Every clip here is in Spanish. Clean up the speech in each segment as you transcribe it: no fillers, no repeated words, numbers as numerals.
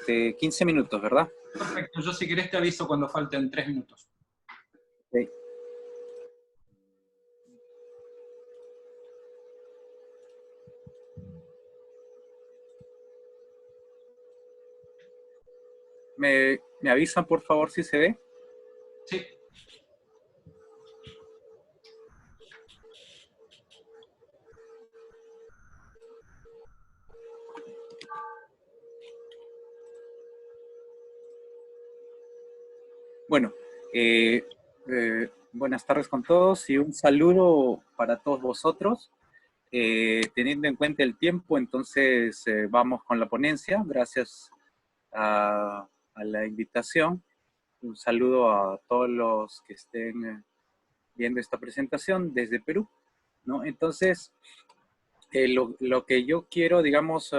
15 minutos, ¿verdad? Perfecto, yo si querés te aviso cuando falten 3 minutos. Okay. ¿Me avisan, por favor, si se ve? Sí. Bueno, buenas tardes con todos y un saludo para todos vosotros. Teniendo en cuenta el tiempo, entonces vamos con la ponencia. Gracias a la invitación. Un saludo a todos los que estén viendo esta presentación desde Perú, ¿no? Entonces, lo que yo quiero, digamos,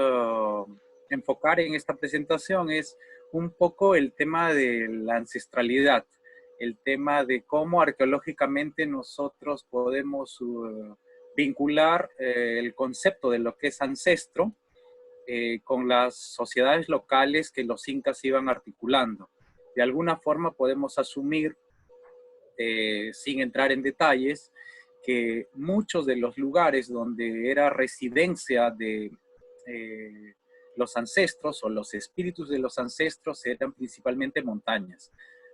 enfocar en esta presentación es un poco el tema de la ancestralidad, el tema de cómo arqueológicamente nosotros podemos vincular el concepto de lo que es ancestro con las sociedades locales que los incas iban articulando. De alguna forma podemos asumir, sin entrar en detalles, que muchos de los lugares donde era residencia de los ancestros o los espíritus de los ancestros eran principalmente montañas.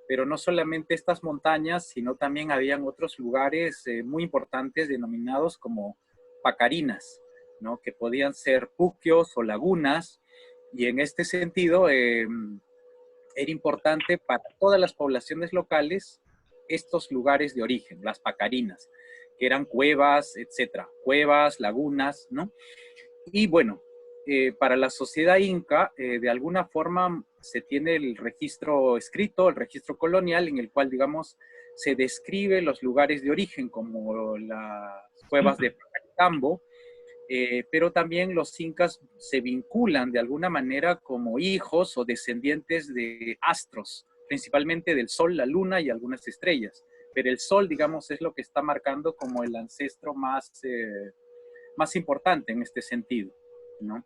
Pero no solamente estas montañas, sino también habían otros lugares muy importantes denominados como pacarinas, ¿no? Que podían ser puquios o lagunas, y en este sentido era importante para todas las poblaciones locales estos lugares de origen, las pacarinas, que eran cuevas, etcétera, cuevas, lagunas, ¿no? Y bueno, para la sociedad inca, de alguna forma se tiene el registro escrito, el registro colonial, en el cual, digamos, se describe los lugares de origen, como las cuevas de Pacatambo, pero también los incas se vinculan de alguna manera como hijos o descendientes de astros, principalmente del sol, la luna y algunas estrellas. Pero el sol, digamos, es lo que está marcando como el ancestro más importante en este sentido, ¿no?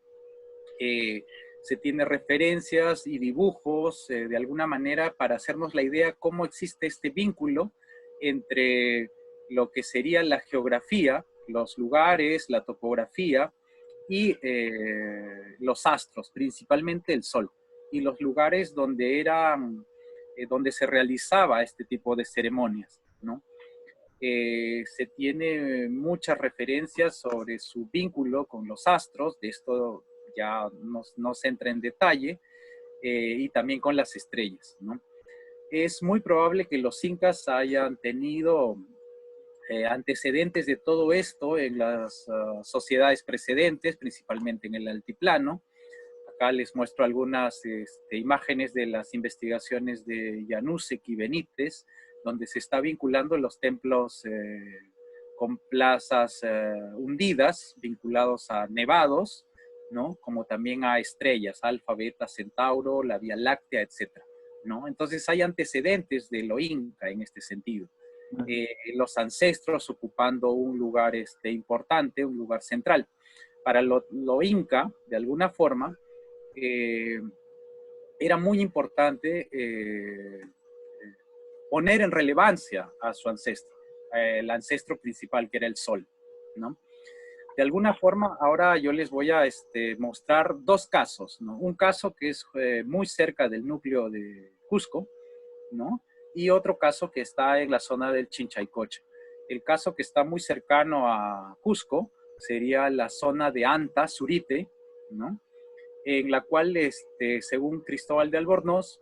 Se tiene referencias y dibujos de alguna manera para hacernos la idea cómo existe este vínculo entre lo que sería la geografía, los lugares, la topografía y los astros, principalmente el sol, y los lugares donde donde se realizaba este tipo de ceremonias, ¿no? Se tiene muchas referencias sobre su vínculo con los astros, de esto ya no se entra en detalle, y también con las estrellas, ¿no? Es muy probable que los incas hayan tenido antecedentes de todo esto en las sociedades precedentes, principalmente en el altiplano. Acá les muestro algunas imágenes de las investigaciones de Janusek y Benítez, donde se está vinculando los templos con plazas hundidas, vinculados a nevados, ¿no? Como también a estrellas, Alfa, Beta, Centauro, la Vía Láctea, etc., ¿no? Entonces hay antecedentes de lo inca en este sentido. Los ancestros ocupando un lugar importante, un lugar central. Para lo inca, de alguna forma, era muy importante poner en relevancia a su ancestro, el ancestro principal, que era el sol, ¿no? De alguna forma, ahora yo les voy a mostrar dos casos, ¿no? Un caso que es muy cerca del núcleo de Cusco, ¿no? Y otro caso que está en la zona del Chinchaycocha. El caso que está muy cercano a Cusco sería la zona de Anta, Surite, ¿no? En la cual, según Cristóbal de Albornoz,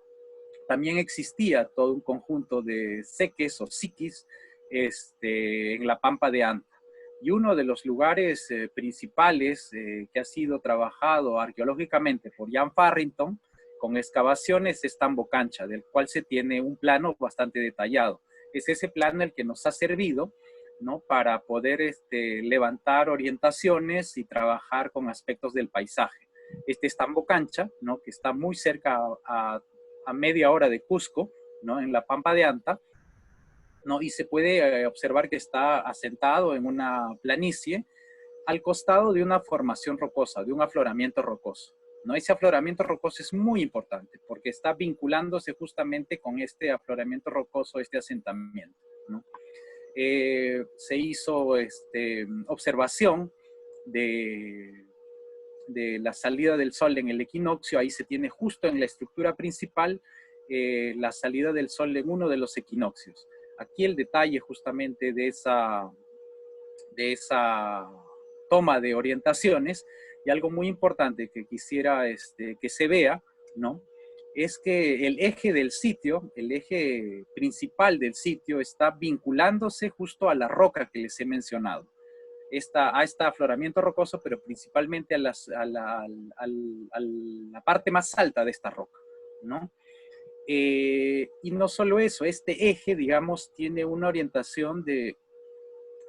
también existía todo un conjunto de seques o siquis en la pampa de Anta. Y uno de los lugares principales que ha sido trabajado arqueológicamente por Jan Farrington con excavaciones es Tambocancha, del cual se tiene un plano bastante detallado. Es ese plano el que nos ha servido, ¿no? Para poder levantar orientaciones y trabajar con aspectos del paisaje. Este es Tambocancha, ¿no? Que está muy cerca a media hora de Cusco, ¿no? En la Pampa de Anta, ¿no? Y se puede observar que está asentado en una planicie al costado de una formación rocosa, de un afloramiento rocoso, ¿no? Ese afloramiento rocoso es muy importante porque está vinculándose justamente con este afloramiento rocoso, este asentamiento, ¿no? Se hizo observación de la salida del sol en el equinoccio. Ahí se tiene justo en la estructura principal la salida del sol en uno de los equinoccios. Aquí el detalle justamente de esa toma de orientaciones, y algo muy importante que quisiera que se vea, ¿no? Es que el eje del sitio, el eje principal del sitio está vinculándose justo a la roca que les he mencionado. A este afloramiento rocoso, pero principalmente a la parte más alta de esta roca, ¿no? Y no solo eso, este eje, digamos, tiene una orientación de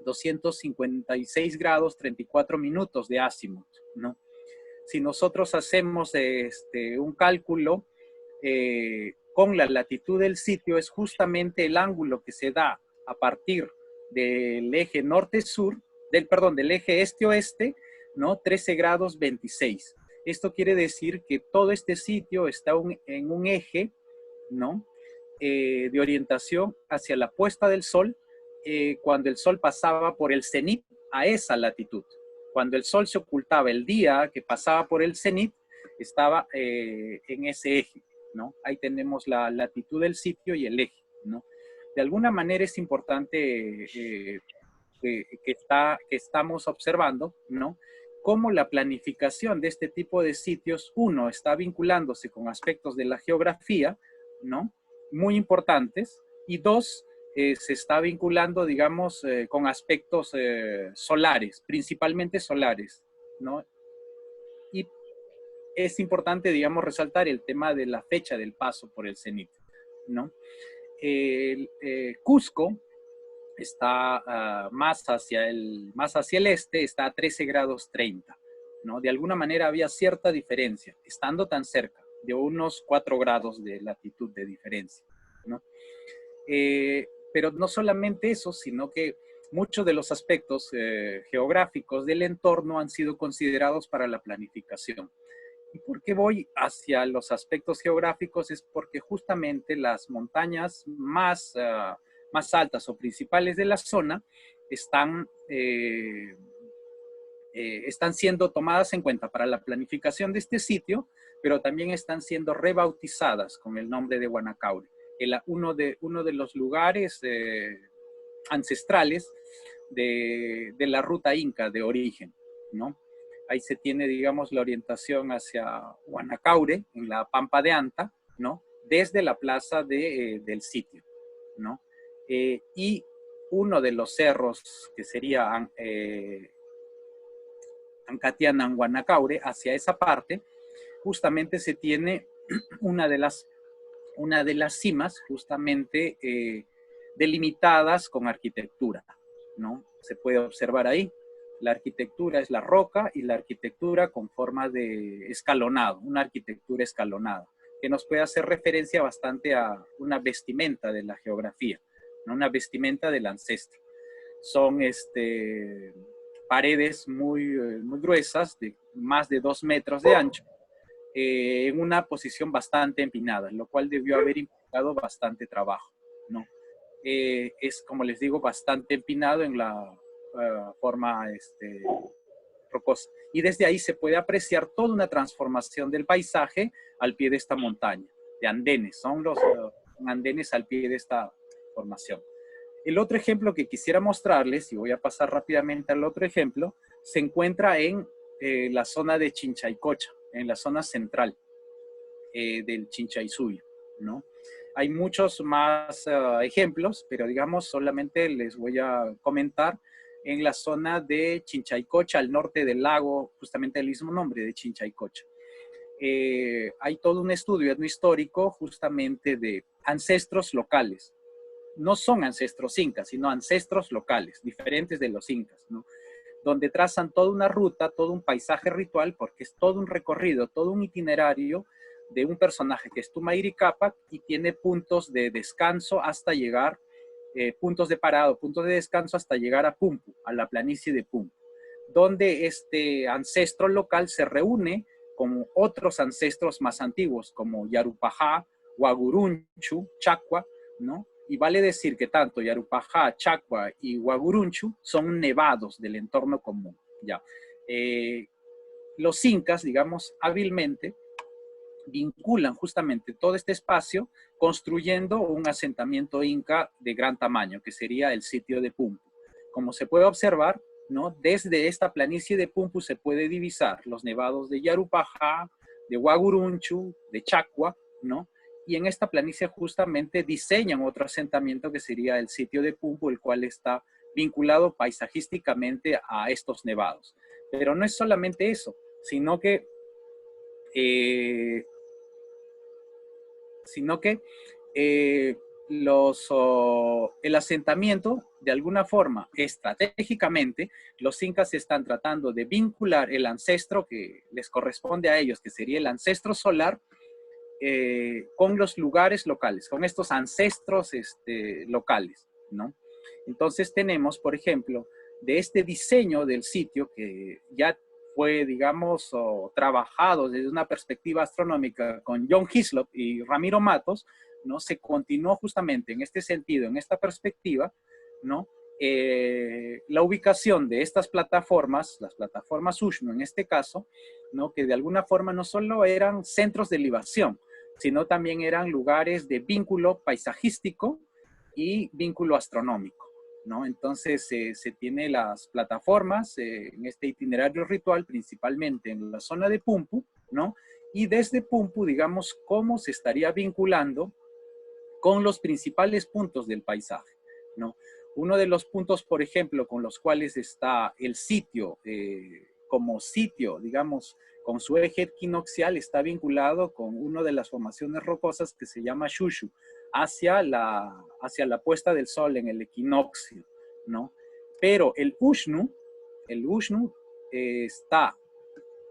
256 grados 34 minutos de azimut, ¿no? Si nosotros hacemos un cálculo con la latitud del sitio, es justamente el ángulo que se da a partir del eje norte-sur, del eje este-oeste, ¿no? 13 grados 26. Esto quiere decir que todo este sitio está en un eje, ¿no? De orientación hacia la puesta del sol, cuando el sol pasaba por el cenit a esa latitud. Cuando el sol se ocultaba el día que pasaba por el cenit, estaba en ese eje, ¿no? Ahí tenemos la latitud del sitio y el eje, ¿no? De alguna manera es importante que estamos observando, ¿no? Cómo la planificación de este tipo de sitios, uno, está vinculándose con aspectos de la geografía, ¿no? Muy importantes, y dos, se está vinculando, digamos, con aspectos solares, principalmente solares, ¿no? Y es importante, digamos, resaltar el tema de la fecha del paso por el cenit, ¿no? Cusco está más hacia el este, está a 13 grados 30, ¿no? De alguna manera había cierta diferencia, estando tan cerca, de unos 4 grados de latitud de diferencia, ¿no? Pero no solamente eso, sino que muchos de los aspectos geográficos del entorno han sido considerados para la planificación. ¿Y por qué voy hacia los aspectos geográficos? Es porque justamente las montañas más altas o principales de la zona están siendo tomadas en cuenta para la planificación de este sitio, pero también están siendo rebautizadas con el nombre de Huanacaure, uno de los lugares ancestrales de la ruta inca de origen, ¿no? Ahí se tiene, digamos, la orientación hacia Huanacaure, en la Pampa de Anta, ¿no? Desde la plaza del sitio, ¿no? Y uno de los cerros, que sería Ancatiana, Huanacaure, hacia esa parte, justamente se tiene una de las cimas, justamente delimitadas con arquitectura, ¿no? Se puede observar ahí. La arquitectura es la roca y la arquitectura con forma de escalonado, una arquitectura escalonada, que nos puede hacer referencia bastante a una vestimenta de la geografía, ¿no? Una vestimenta del ancestro. Son paredes muy gruesas, de más de 2 metros de ancho, en una posición bastante empinada, lo cual debió haber implicado bastante trabajo, ¿no? Es, como les digo, bastante empinado en la forma rocosa. Y desde ahí se puede apreciar toda una transformación del paisaje al pie de esta montaña, de andenes, son los andenes al pie de esta formación. El otro ejemplo que quisiera mostrarles, y voy a pasar rápidamente al otro ejemplo, se encuentra en la zona de Chinchaycocha, en la zona central del Chinchaysuyo, ¿no? Hay muchos más ejemplos, pero digamos solamente les voy a comentar en la zona de Chinchaycocha, al norte del lago, justamente el mismo nombre de Chinchaycocha. Hay todo un estudio etnohistórico justamente de ancestros locales. No son ancestros incas, sino ancestros locales, diferentes de los incas, ¿no? Donde trazan toda una ruta, todo un paisaje ritual, porque es todo un recorrido, todo un itinerario de un personaje que es Tumairi Capac y tiene puntos de descanso hasta llegar, puntos de parado, puntos de descanso hasta llegar a Pumpu, a la planicie de Pumpu, donde este ancestro local se reúne con otros ancestros más antiguos, como Yarupajá, Guagurunchu, Chacua, ¿no? Y vale decir que tanto Yarupajá, Chacua y Guagurunchu son nevados del entorno común, ¿ya? Los incas, digamos, hábilmente vinculan justamente todo este espacio construyendo un asentamiento inca de gran tamaño, que sería el sitio de Pumpu. Como se puede observar, ¿no? Desde esta planicie de Pumpu se puede divisar los nevados de Yarupajá, de Guagurunchu, de Chacua, ¿no? Y en esta planicie justamente diseñan otro asentamiento que sería el sitio de Pumpu, el cual está vinculado paisajísticamente a estos nevados. Pero no es solamente eso, sino que el asentamiento, de alguna forma, estratégicamente, los incas están tratando de vincular el ancestro que les corresponde a ellos, que sería el ancestro solar, con los lugares locales, con estos ancestros locales, ¿no? Entonces tenemos, por ejemplo, de este diseño del sitio que ya fue, digamos, trabajado desde una perspectiva astronómica con John Hislop y Ramiro Matos, ¿no? Se continuó justamente en este sentido, en esta perspectiva, ¿no? La ubicación de estas plataformas, las plataformas Ushnu en este caso, ¿no? Que de alguna forma no solo eran centros de libación, sino también eran lugares de vínculo paisajístico y vínculo astronómico, ¿no? Entonces se tiene las plataformas en este itinerario ritual, principalmente en la zona de Pumpu, ¿no? Y desde Pumpu, digamos, cómo se estaría vinculando con los principales puntos del paisaje, ¿no? Uno de los puntos, por ejemplo, con los cuales está el sitio, como sitio, digamos, con su eje equinoccial, está vinculado con una de las formaciones rocosas que se llama Shushu, hacia la puesta del sol en el equinoccio, ¿no? Pero el Ushnu está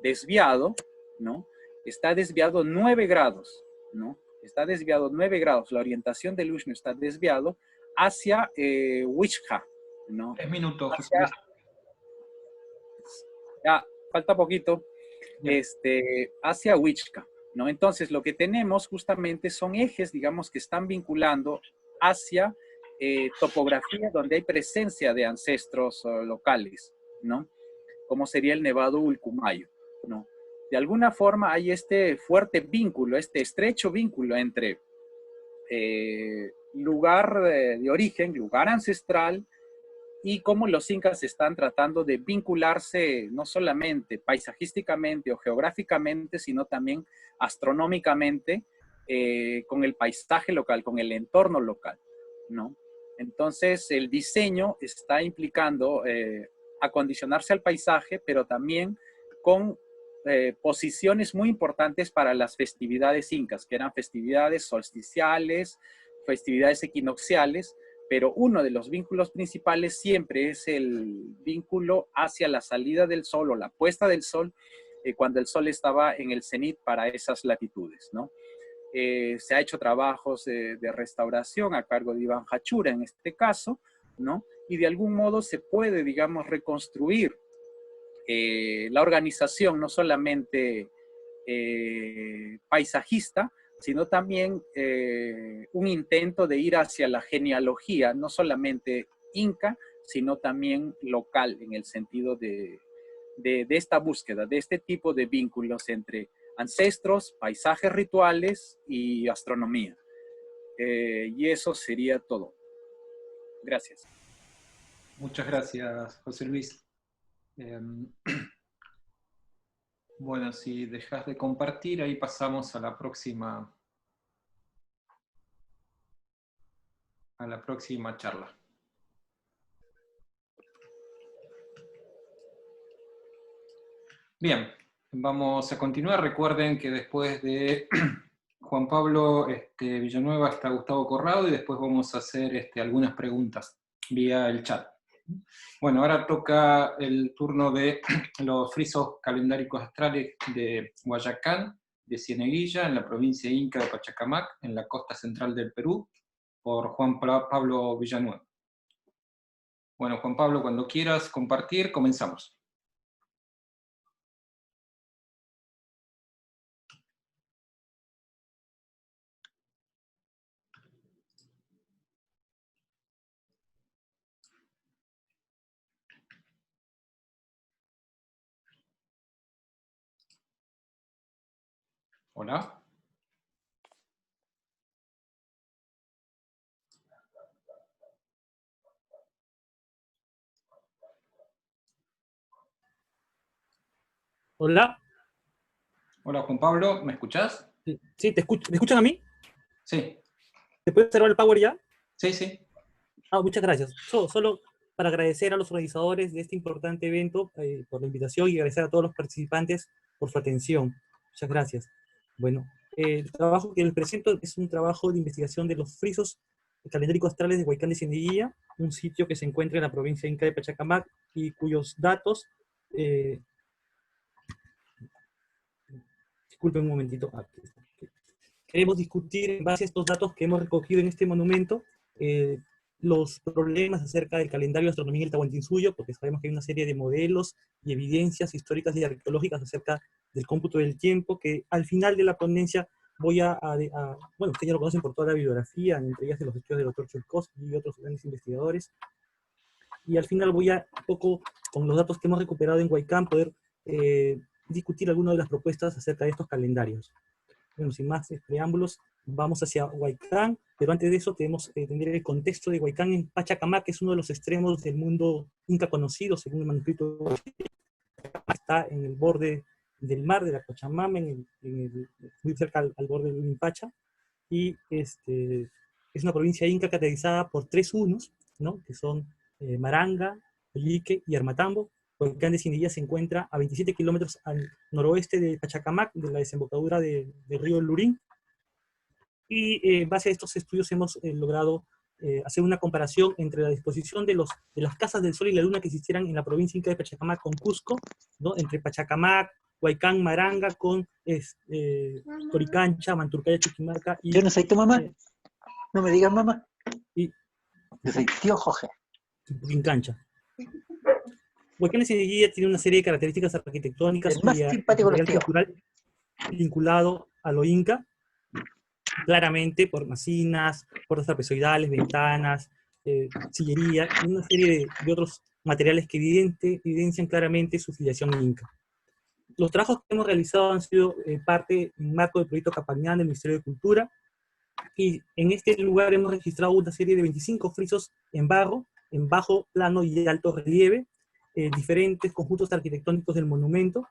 desviado, ¿no? Está desviado 9 grados, ¿no? Está desviado 9 grados. La orientación del Ushnu está desviado hacia Wichha, ¿no? 3 minutos, José Hacia, Luis. ya, falta poquito. Bien. Hacia Wichca, ¿no? Entonces, lo que tenemos justamente son ejes, digamos, que están vinculando hacia topografía donde hay presencia de ancestros locales, ¿no? Como sería el Nevado Ulcumayo, ¿no? De alguna forma hay este fuerte vínculo, este estrecho vínculo entre lugar de origen, lugar ancestral, y cómo los incas están tratando de vincularse no solamente paisajísticamente o geográficamente, sino también astronómicamente con el paisaje local, con el entorno local, ¿no? Entonces, el diseño está implicando acondicionarse al paisaje, pero también con posiciones muy importantes para las festividades incas, que eran festividades solsticiales, festividades equinocciales, pero uno de los vínculos principales siempre es el vínculo hacia la salida del sol o la puesta del sol, cuando el sol estaba en el cenit para esas latitudes, ¿no? Se ha hecho trabajos de restauración a cargo de Iván Hachura en este caso, ¿no? Y de algún modo se puede, digamos, reconstruir la organización, no solamente paisajista, sino también un intento de ir hacia la genealogía, no solamente inca, sino también local, en el sentido de esta búsqueda, de este tipo de vínculos entre ancestros, paisajes rituales y astronomía. Y eso sería todo. Gracias. Muchas gracias, José Luis. Bueno, si dejas de compartir, ahí pasamos a la próxima charla. Bien, vamos a continuar. Recuerden que después de Juan Pablo Villanueva está Gustavo Corrado y después vamos a hacer algunas preguntas vía el chat. Bueno, ahora toca el turno de los frisos calendáricos astrales de Guayacán, de Cieneguilla, en la provincia inca de Pachacamac, en la costa central del Perú, por Juan Pablo Villanueva. Bueno, Juan Pablo, cuando quieras compartir, comenzamos. Hola. Hola. Hola Juan Pablo, ¿me escuchás? Sí, ¿te escucho? ¿Me escuchan a mí? Sí, ¿Te puedes observar el power ya? sí, sí. Muchas gracias. Solo para agradecer a los organizadores de este importante evento por la invitación y agradecer a todos los participantes por su atención. Muchas gracias. Bueno, el trabajo que les presento es un trabajo de investigación de los frisos calendáricos astrales de Huaycán de Cieneguilla, un sitio que se encuentra en la provincia inca de Pachacamac y cuyos datos... disculpen un momentito. Aquí está. Queremos discutir en base a estos datos que hemos recogido en este monumento, los problemas acerca del calendario de astronomía en el Tahuantinsuyo, porque sabemos que hay una serie de modelos y evidencias históricas y arqueológicas acerca del cómputo del tiempo, que al final de la ponencia voy bueno, ustedes ya lo conocen por toda la bibliografía, entre ellas de los estudios del doctor Chulkovsky y otros grandes investigadores, y al final voy a, un poco, con los datos que hemos recuperado en Huaycán, poder discutir algunas de las propuestas acerca de estos calendarios. Bueno, sin más preámbulos, vamos hacia Huaycán, pero antes de eso tenemos que tener el contexto de Huaycán en Pachacamac, que es uno de los extremos del mundo inca conocido, según el manuscrito. Está en el borde del mar de la Pachamama, muy cerca al borde del Limpacha, y es una provincia inca caracterizada por tres unos, ¿no? Que son Maranga, Oyique y Armatambo. Huaycán de Cieneguilla se encuentra a 27 kilómetros al noroeste de Pachacamac, de la desembocadura del río Lurín, y en base a estos estudios hemos logrado hacer una comparación entre la disposición de las casas del sol y la luna que existieran en la provincia inca de Pachacamac con Cusco, ¿no? Entre Pachacamac, Huaycán, Maranga, con Coricancha, Manturcaya, Chuquimarca y... Yo no soy tu mamá, no me digas mamá. Y yo soy tío Jorge. Puquincancha. Huaycán de Cieneguilla tiene una serie de características arquitectónicas El más y simpático de los material tíos. cultural vinculado a lo inca, claramente por macinas, puertas trapezoidales, ventanas, sillería y una serie de otros materiales que evidencian claramente su filiación inca. Los trabajos que hemos realizado han sido parte en marco del proyecto Capañán del Ministerio de Cultura, y en este lugar hemos registrado una serie de 25 frisos en barro, en bajo plano y alto relieve, diferentes conjuntos arquitectónicos del monumento.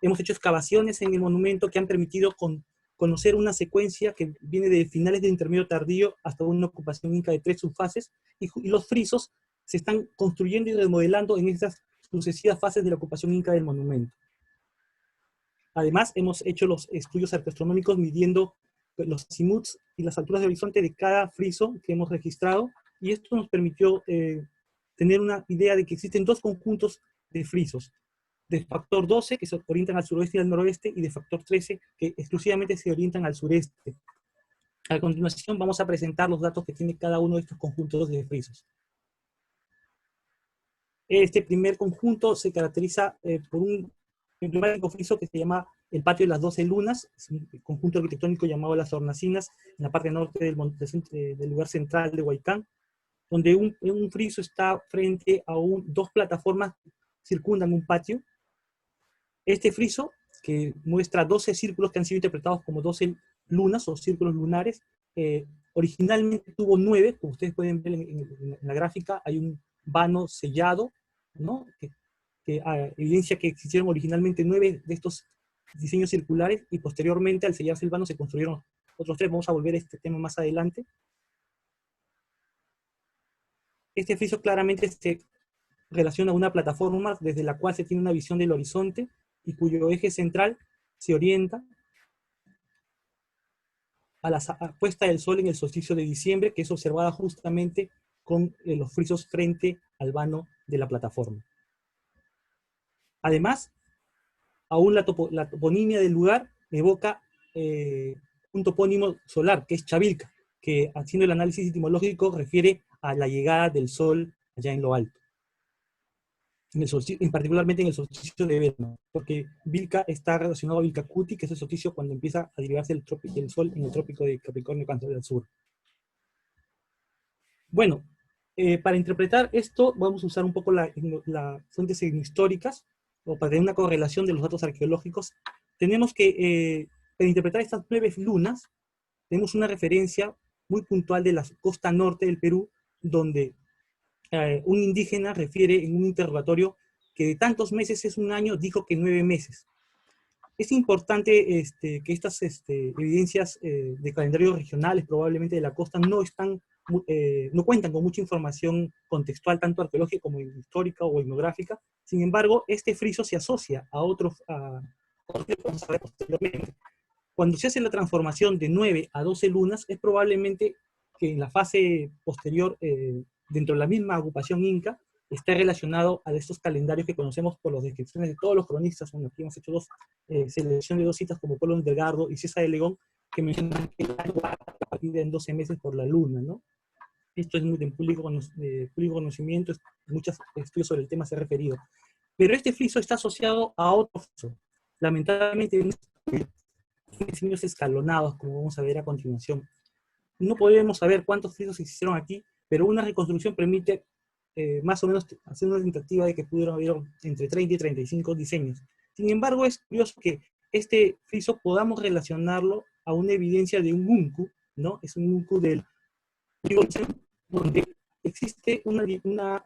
Hemos hecho excavaciones en el monumento que han permitido conocer una secuencia que viene de finales del intermedio tardío hasta una ocupación inca de 3 subfases, y los frisos se están construyendo y remodelando en estas sucesivas fases de la ocupación inca del monumento. Además, hemos hecho los estudios arqueastronómicos midiendo los azimuts y las alturas de horizonte de cada friso que hemos registrado, y esto nos permitió tener una idea de que existen dos conjuntos de frisos, de factor 12, que se orientan al suroeste y al noroeste, y de factor 13, que exclusivamente se orientan al sureste. A continuación vamos a presentar los datos que tiene cada uno de estos conjuntos de frisos. Este primer conjunto se caracteriza por un emblemático friso que se llama el Patio de las 12 Lunas, es un conjunto arquitectónico llamado Las Hornacinas, en la parte norte del lugar central de Huaycán, donde un friso está frente a dos plataformas que circundan un patio. Este friso, que muestra 12 círculos que han sido interpretados como 12 lunas o círculos lunares, originalmente tuvo 9, como ustedes pueden ver en la gráfica, hay un vano sellado, ¿no? que evidencia que existieron originalmente 9 de estos diseños circulares, y posteriormente al sellarse el vano se construyeron otros 3. Vamos a volver a este tema más adelante. Este friso claramente se relaciona a una plataforma desde la cual se tiene una visión del horizonte y cuyo eje central se orienta a la puesta del sol en el solsticio de diciembre, que es observada justamente con los frisos frente al vano de la plataforma. Además, aún la toponimia del lugar evoca un topónimo solar, que es Chavilca, que haciendo el análisis etimológico refiere a la llegada del sol allá en lo alto. Particularmente en el solsticio de verano, porque Vilca está relacionado a Vilcacuti, que es el solsticio cuando empieza a derivarse el sol en el trópico de Capricornio, Cáncer del Sur. Bueno, para interpretar esto vamos a usar un poco las fuentes históricas, o para tener una correlación de los datos arqueológicos. Tenemos que para interpretar estas 9 lunas, tenemos una referencia muy puntual de la costa norte del Perú, donde un indígena refiere en un interrogatorio que de tantos meses es un año, dijo que 9 meses. Es importante que estas evidencias de calendarios regionales, probablemente de la costa, no cuentan con mucha información contextual, tanto arqueológica como histórica o etnográfica. Sin embargo, este friso se asocia a otros que vamos a ver posteriormente. Cuando se hace la transformación de 9 a 12 lunas, es probablemente que en la fase posterior, dentro de la misma agrupación inca, está relacionado a estos calendarios que conocemos por las descripciones de todos los cronistas. Bueno, aquí hemos hecho selección de 2 citas como Polo Delgado y César de Legón, que mencionan que el año va a partir de 12 meses por la luna, ¿no? Esto es muy de público conocimiento, muchos estudios sobre el tema se han referido. Pero este friso está asociado a otro friso. Lamentablemente, diseños escalonados, como vamos a ver a continuación. No podemos saber cuántos frisos se hicieron aquí, pero una reconstrucción permite más o menos hacer una tentativa de que pudieron haber entre 30 y 35 diseños. Sin embargo, es curioso que este friso podamos relacionarlo a una evidencia de un unku, ¿no? Es un unku del donde existe una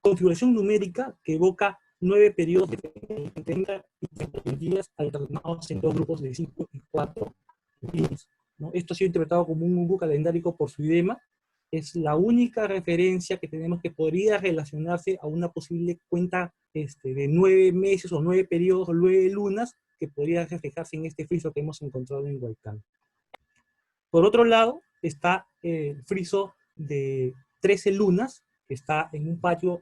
configuración numérica que evoca 9 periodos de 30 y 31 días alternados en 2 grupos de 5 y 4 días, ¿no? Esto ha sido interpretado como un unku calendárico por Zuidema. Es la única referencia que tenemos que podría relacionarse a una posible cuenta de 9 meses o 9 periodos o 9 lunas que podría reflejarse en este friso que hemos encontrado en Huaycán. Por otro lado, está el friso de 13 lunas, que está en un patio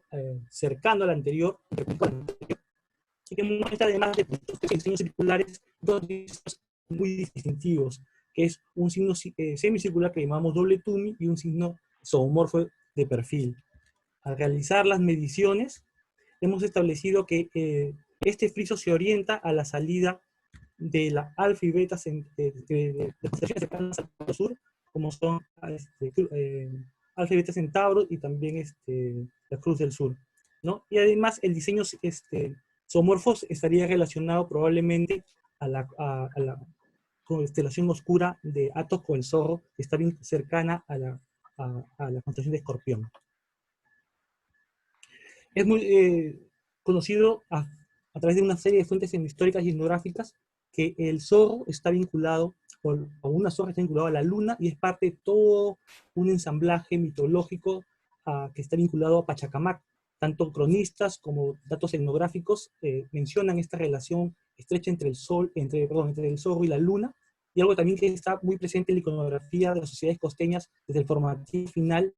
cercano al anterior, y que muestra además de estos diseños circulares dos diseños muy distintivos, que es un signo semicircular que llamamos doble tumi y un signo zoomorfo de perfil. Al realizar las mediciones, hemos establecido que este friso se orienta a la salida de la alfa y beta de las estaciones cercanas al sur, como son alfa y beta Centauro y también la Cruz del Sur, ¿no? Y además el diseño zoomorfos estaría relacionado probablemente a la constelación oscura de Atos con el Zorro, que está bien cercana a la constelación de Escorpión. Es muy conocido a través de una serie de fuentes históricas y etnográficas que el zorro está vinculado, o una zorra está vinculado a la luna, y es parte de todo un ensamblaje mitológico que está vinculado a Pachacamac. Tanto cronistas como datos etnográficos mencionan esta relación estrecha entre el zorro y la luna, y algo también que está muy presente en la iconografía de las sociedades costeñas desde el formativo final,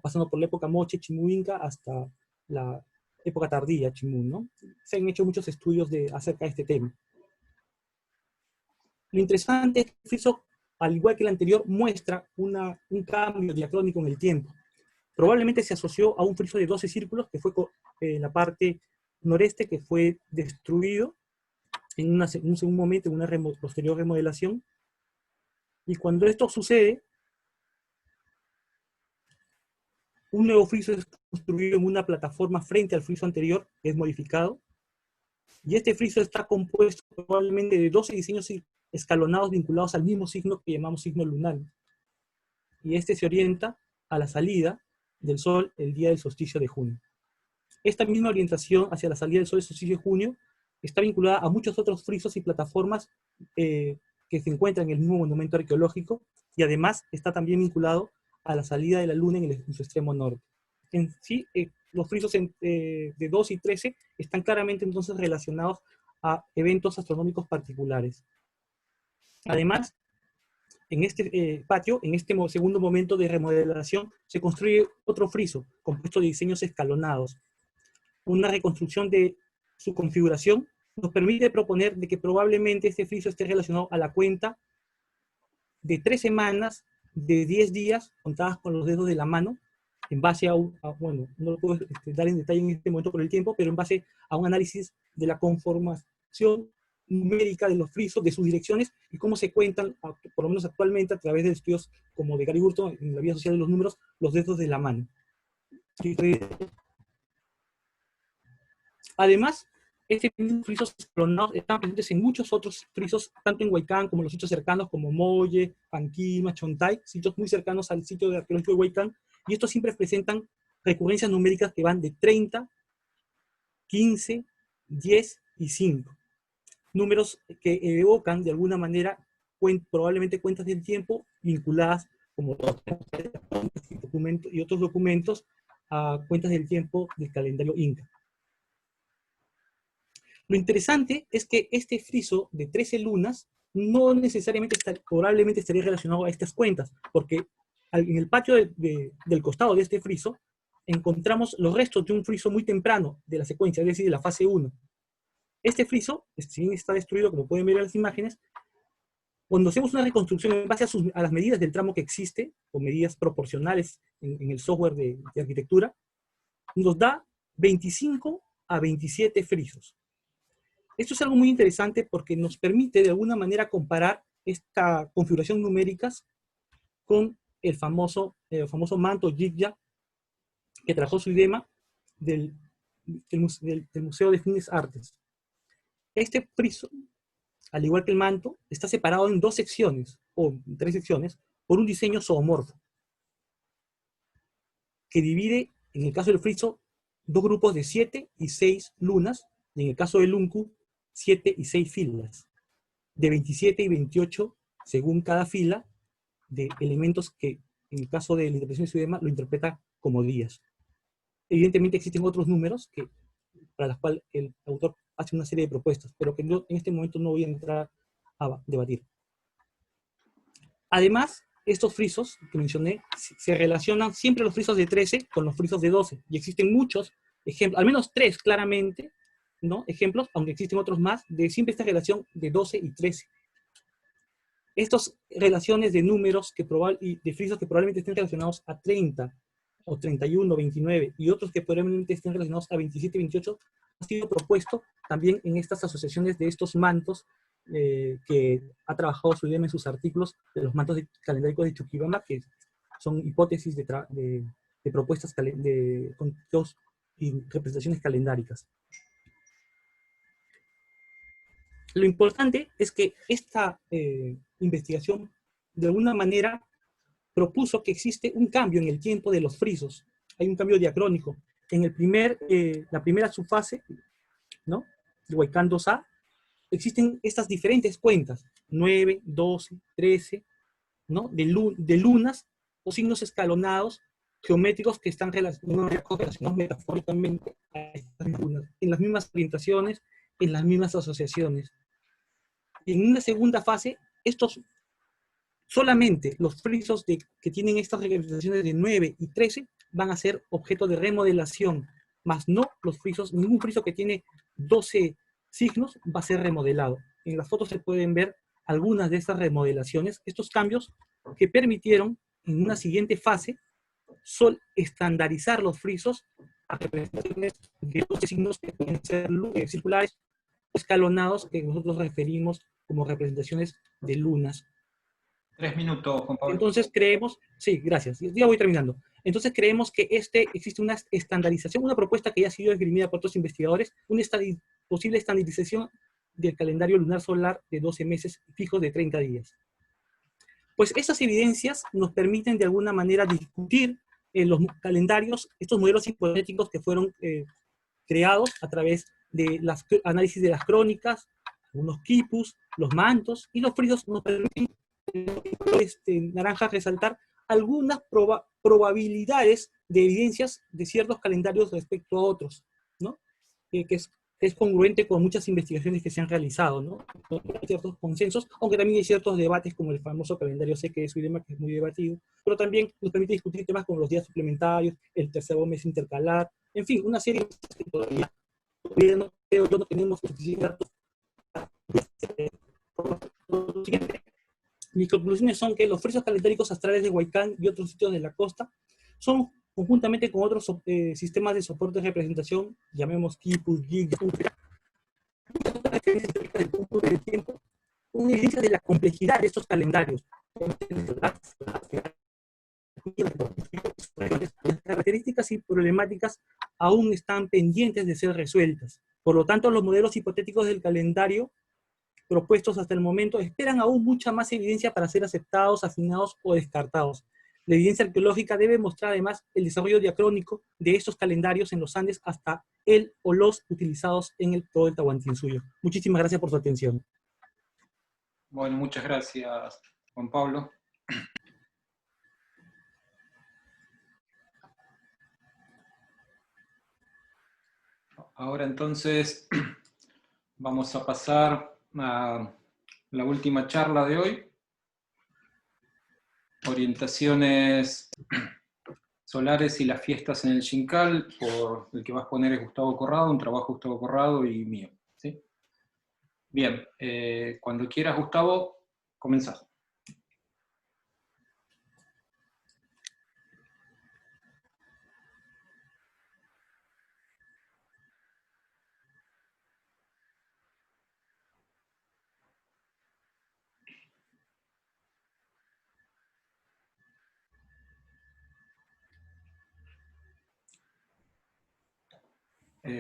pasando por la época moche, chimú inca, hasta la época tardía, chimú, ¿no? Se han hecho muchos estudios acerca de este tema. Lo interesante es que el friso, al igual que el anterior, muestra un cambio diacrónico en el tiempo. Probablemente se asoció a un friso de 12 círculos, que fue la parte noreste, que fue destruido en un segundo momento, en una posterior remodelación. Y cuando esto sucede, un nuevo friso es construido en una plataforma frente al friso anterior, que es modificado. Y este friso está compuesto probablemente de 12 diseños escalonados vinculados al mismo signo que llamamos signo lunar. Y este se orienta a la salida del Sol el día del solsticio de junio. Esta misma orientación hacia la salida del Sol el solsticio de junio está vinculada a muchos otros frisos y plataformas que se encuentran en el mismo monumento arqueológico, y además está también vinculado a la salida de la Luna en su extremo norte. En sí, los frisos de 2 y 13 están claramente entonces relacionados a eventos astronómicos particulares. Además, en este patio, en este segundo momento de remodelación, se construye otro friso, compuesto de diseños escalonados. Una reconstrucción de su configuración nos permite proponer de que probablemente este friso esté relacionado a la cuenta de 3 semanas, de 10 días, contadas con los dedos de la mano, en base bueno, no lo puedo dar en detalle en este momento por el tiempo, pero en base a un análisis de la conformación numérica de los frisos, de sus direcciones, y cómo se cuentan, por lo menos actualmente, a través de estudios como de Gary Burton, en la vía social de los números, los dedos de la mano. Además, Este frisos escalonados están presentes en muchos otros frisos, tanto en Huaycán como en los sitios cercanos como Molle, Panquima, Chontay, sitios muy cercanos al sitio de arqueológico de Huaycán, y estos siempre presentan recurrencias numéricas que van de 30, 15, 10 y 5. Números que evocan de alguna manera probablemente cuentas del tiempo vinculadas, como y otros documentos, a cuentas del tiempo del calendario inca. Lo interesante es que este friso de 13 lunas no necesariamente probablemente estaría relacionado a estas cuentas, porque en el patio del costado de este friso encontramos los restos de un friso muy temprano de la secuencia, es decir, de la fase 1. Este friso, si bien está destruido, como pueden ver en las imágenes, cuando hacemos una reconstrucción en base a las medidas del tramo que existe, o medidas proporcionales en el software de arquitectura, nos da 25 a 27 frisos. Esto es algo muy interesante porque nos permite de alguna manera comparar esta configuración numéricas con el famoso manto Yigya que trajo su idema del Museo de Fines Artes. Este friso, al igual que el manto, está separado en 2 secciones, o 3 secciones, por un diseño zoomorfo, que divide, en el caso del friso, 2 grupos de 7 y 6 lunas, y en el caso del unku, 7 y 6 filas, de 27 y 28 según cada fila, de elementos que, en el caso de la interpretación de su idema, lo interpreta como días. Evidentemente existen otros números para los cuales el autor hace una serie de propuestas, pero que yo en este momento no voy a entrar a debatir. Además, estos frisos que mencioné se relacionan siempre los frisos de 13 con los frisos de 12, y existen muchos ejemplos, al menos 3 claramente, ¿no? Ejemplos, aunque existen otros más, de siempre esta relación de 12 y 13. Estas relaciones de números y de frisos que probablemente estén relacionados a 30, o 31, 29, y otros que probablemente estén relacionados a 27 y 28, ha sido propuesto también en estas asociaciones de estos mantos que ha trabajado su idema en sus artículos de los mantos calendáricos de Chuquibamba, que son hipótesis de propuestas de conceptos y representaciones calendáricas. Lo importante es que esta investigación, de alguna manera, propuso que existe un cambio en el tiempo de los frisos. Hay un cambio diacrónico. En la primera subfase, ¿no?, de Huaycán 2A, existen estas diferentes cuentas, 9, 12, 13, ¿no?, de lunas o signos escalonados geométricos que están relacionados metafóricamente a estas lunas, en las mismas orientaciones, en las mismas asociaciones. Y en una segunda fase, solamente los frisos que tienen estas representaciones de 9 y 13 van a ser objeto de remodelación, más no los frisos, ningún friso que tiene 12 signos va a ser remodelado. En las fotos se pueden ver algunas de estas remodelaciones, estos cambios que permitieron en una siguiente fase estandarizar los frisos a representaciones de 12 signos que pueden ser circulares o escalonados, que nosotros referimos como representaciones de lunas. 3 minutos, Juan Pablo. Entonces creemos, sí, gracias, ya voy terminando. Entonces creemos que existe una estandarización, una propuesta que ya ha sido esgrimida por otros investigadores, una posible estandarización del calendario lunar solar de 12 meses fijos de 30 días. Pues esas evidencias nos permiten de alguna manera discutir los calendarios, estos modelos hipotéticos que fueron creados a través de los análisis de las crónicas, algunos quipus, los mantos, y los frisos nos permiten naranja resaltar algunas probabilidades de evidencias de ciertos calendarios respecto a otros, ¿no? Que es congruente con muchas investigaciones que se han realizado, ¿no? Hay ciertos consensos, aunque también hay ciertos debates como el famoso calendario seque de su idema, que es muy debatido, pero también nos permite discutir temas como los días suplementarios, el tercer mes intercalar, en fin, una serie de cosas que todavía no creo yo no tenemos suficientes datos. Mis conclusiones son que los frisos calendáricos astrales de Huaycán y otros sitios de la costa son, conjuntamente con otros sistemas de soporte de representación, llamemos quipus, gigas, una evidencia de la complejidad de estos calendarios. Las características y problemáticas aún están pendientes de ser resueltas. Por lo tanto, los modelos hipotéticos del calendario propuestos hasta el momento esperan aún mucha más evidencia para ser aceptados, afinados o descartados. La evidencia arqueológica debe mostrar además el desarrollo diacrónico de estos calendarios en los Andes hasta el o los utilizados en todo el Tahuantinsuyo. Muchísimas gracias por su atención. Bueno, muchas gracias, Juan Pablo. Ahora entonces vamos a pasar a la última charla de hoy. Orientaciones solares y las fiestas en el Xincal, por el que vas a poner es Gustavo Corrado, un trabajo de Gustavo Corrado y mío, ¿sí? Bien, cuando quieras, Gustavo, comenzás.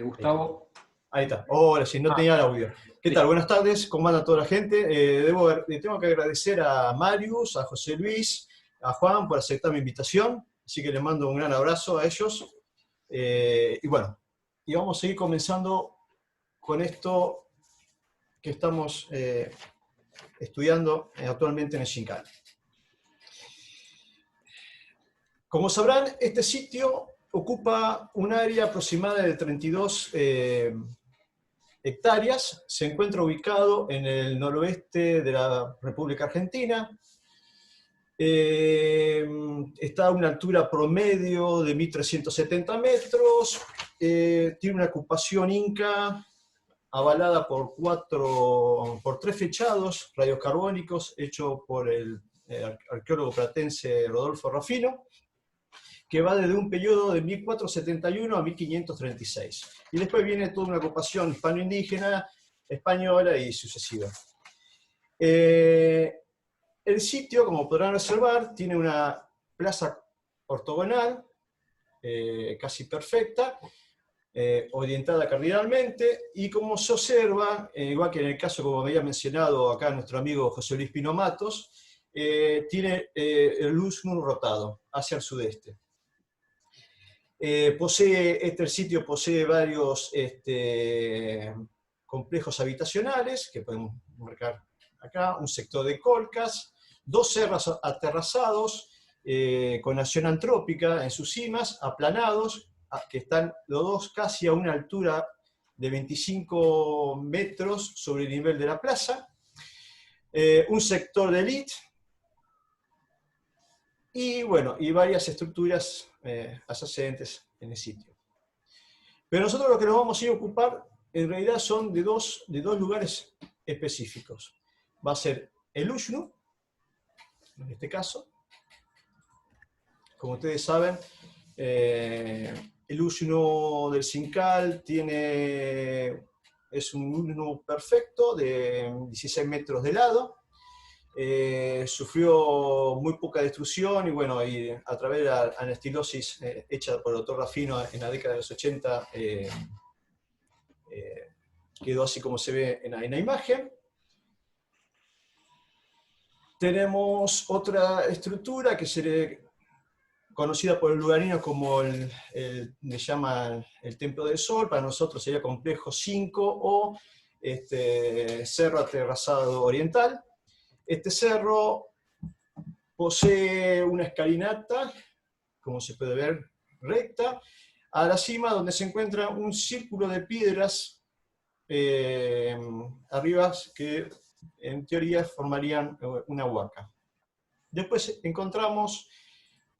Gustavo. Ahí está. Hola, si no tenía el audio. ¿Qué tal? Buenas tardes, ¿cómo anda toda la gente? Tengo que agradecer a Marius, a José Luis, a Juan por aceptar mi invitación, así que les mando un gran abrazo a ellos. Y bueno, y vamos a seguir comenzando con esto que estamos estudiando actualmente en el Xincal. Como sabrán, este sitio ocupa un área aproximada de 32 hectáreas, se encuentra ubicado en el noroeste de la República Argentina, está a una altura promedio de 1.370 metros, tiene una ocupación inca avalada por 3 fechados radiocarbónicos hechos por el arqueólogo platense Rodolfo Rafino, que va desde un periodo de 1471 a 1536. Y después viene toda una ocupación hispano-indígena, española y sucesiva. El sitio, como podrán observar, tiene una plaza ortogonal, casi perfecta, orientada cardinalmente, y como se observa, igual que en el caso, como había mencionado acá nuestro amigo José Luis Pino Matos, tiene el Usnu rotado hacia el sudeste. El sitio posee varios complejos habitacionales, que podemos marcar acá, un sector de colcas, 2 cerros aterrazados, con acción antrópica en sus cimas, aplanados, que están los dos casi a una altura de 25 metros sobre el nivel de la plaza, un sector de elite, y bueno, y varias estructuras adyacentes en el sitio. Pero nosotros lo que nos vamos a ir a ocupar en realidad son de dos lugares específicos. Va a ser el Uxnu, en este caso. Como ustedes saben, el Uxnu del Xincal es un Uxnu perfecto de 16 metros de lado. Sufrió muy poca destrucción y bueno, y a través de la anastilosis hecha por el doctor Rafino en la década de los 80 quedó así como se ve en la imagen. Tenemos otra estructura que se conocida por el lugarino como le llaman el Templo del Sol, para nosotros sería Complejo 5 o Cerro Aterrazado Oriental. Este cerro posee una escalinata, como se puede ver, recta, a la cima donde se encuentra un círculo de piedras arriba que en teoría formarían una huaca. Después encontramos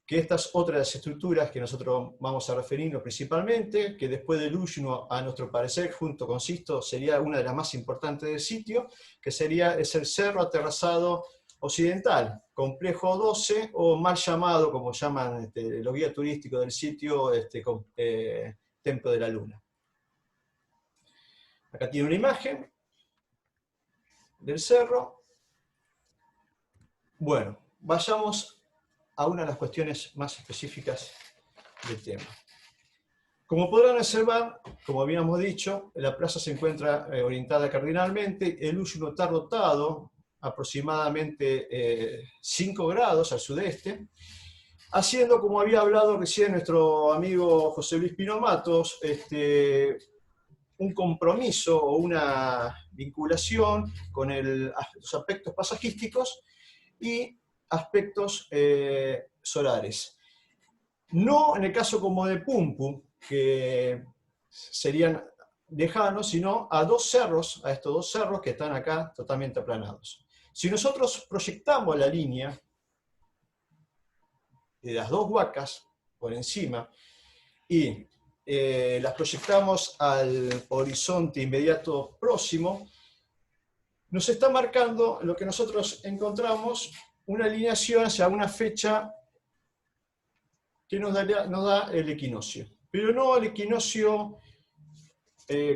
que estas otras estructuras que nosotros vamos a referirnos principalmente, que después del Uxnu, a nuestro parecer, junto con Sisto, sería una de las más importantes del sitio, que es el Cerro Aterrazado Occidental, Complejo 12, o mal llamado, como llaman los guías turísticos del sitio, Templo de la Luna. Acá tiene una imagen del cerro. Bueno, vayamos a una de las cuestiones más específicas del tema. Como podrán observar, como habíamos dicho, la plaza se encuentra orientada cardinalmente, el Ullino está rotado aproximadamente 5 grados al sudeste, haciendo, como había hablado recién nuestro amigo José Luis Pino Matos, un compromiso o una vinculación con los aspectos pasajísticos y aspectos solares. No en el caso como de Pumpu, que serían lejanos, sino a estos dos cerros que están acá totalmente aplanados. Si nosotros proyectamos la línea de las dos huacas por encima y las proyectamos al horizonte inmediato próximo, nos está marcando lo que nosotros encontramos, una alineación hacia una fecha que nos da el equinoccio. Pero no el equinoccio,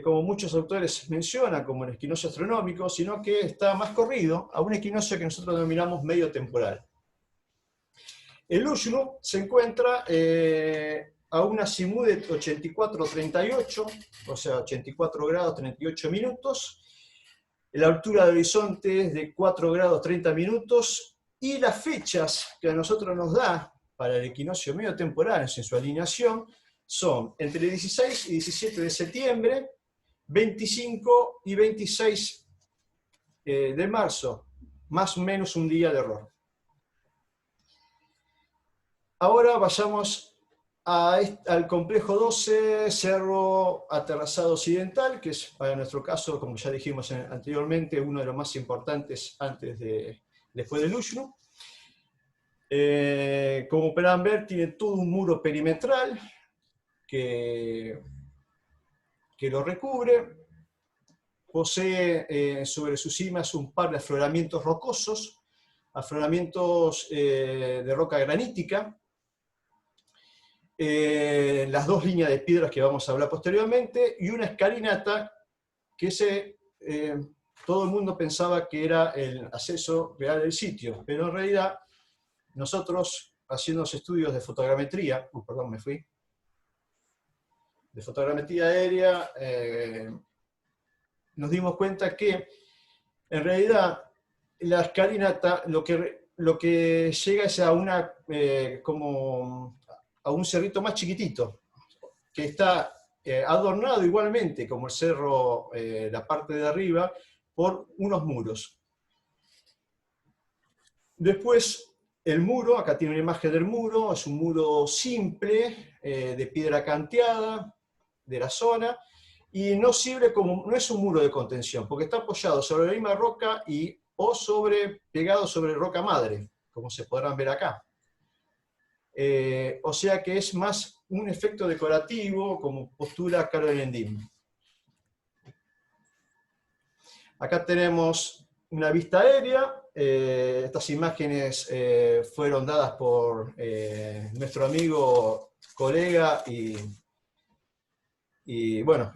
como muchos autores mencionan, como el equinoccio astronómico, sino que está más corrido a un equinoccio que nosotros denominamos medio temporal. El Ullino se encuentra a una azimut de 84,38, o sea, 84 grados 38 minutos. La altura del horizonte es de 4 grados 30 minutos. Y las fechas que a nosotros nos da para el equinoccio medio temporal en su alineación son entre el 16 y 17 de septiembre, 25 y 26 de marzo, más o menos un día de error. Ahora vayamos al complejo 12, Cerro Aterrazado Occidental, que es para nuestro caso, como ya dijimos anteriormente, uno de los más importantes después del Ullino. Como podrán ver, tiene todo un muro perimetral que lo recubre. Posee sobre sus cimas un par de afloramientos rocosos, afloramientos de roca granítica, las dos líneas de piedras que vamos a hablar posteriormente, y una escalinata que todo el mundo pensaba que era el acceso real del sitio, pero en realidad nosotros, haciendo los estudios de fotogrametría, de fotogrametría aérea, nos dimos cuenta que en realidad la escalinata lo que llega es como a un cerrito más chiquitito, que está adornado igualmente como el cerro, la parte de arriba, por unos muros. Después, el muro, acá tiene una imagen del muro, es un muro simple, de piedra canteada, de la zona, y no es un muro de contención, porque está apoyado sobre la misma roca o pegado sobre roca madre, como se podrán ver acá. O sea que es más un efecto decorativo, como postula Carol Endim. Acá tenemos una vista aérea. Estas imágenes fueron dadas por nuestro amigo, colega y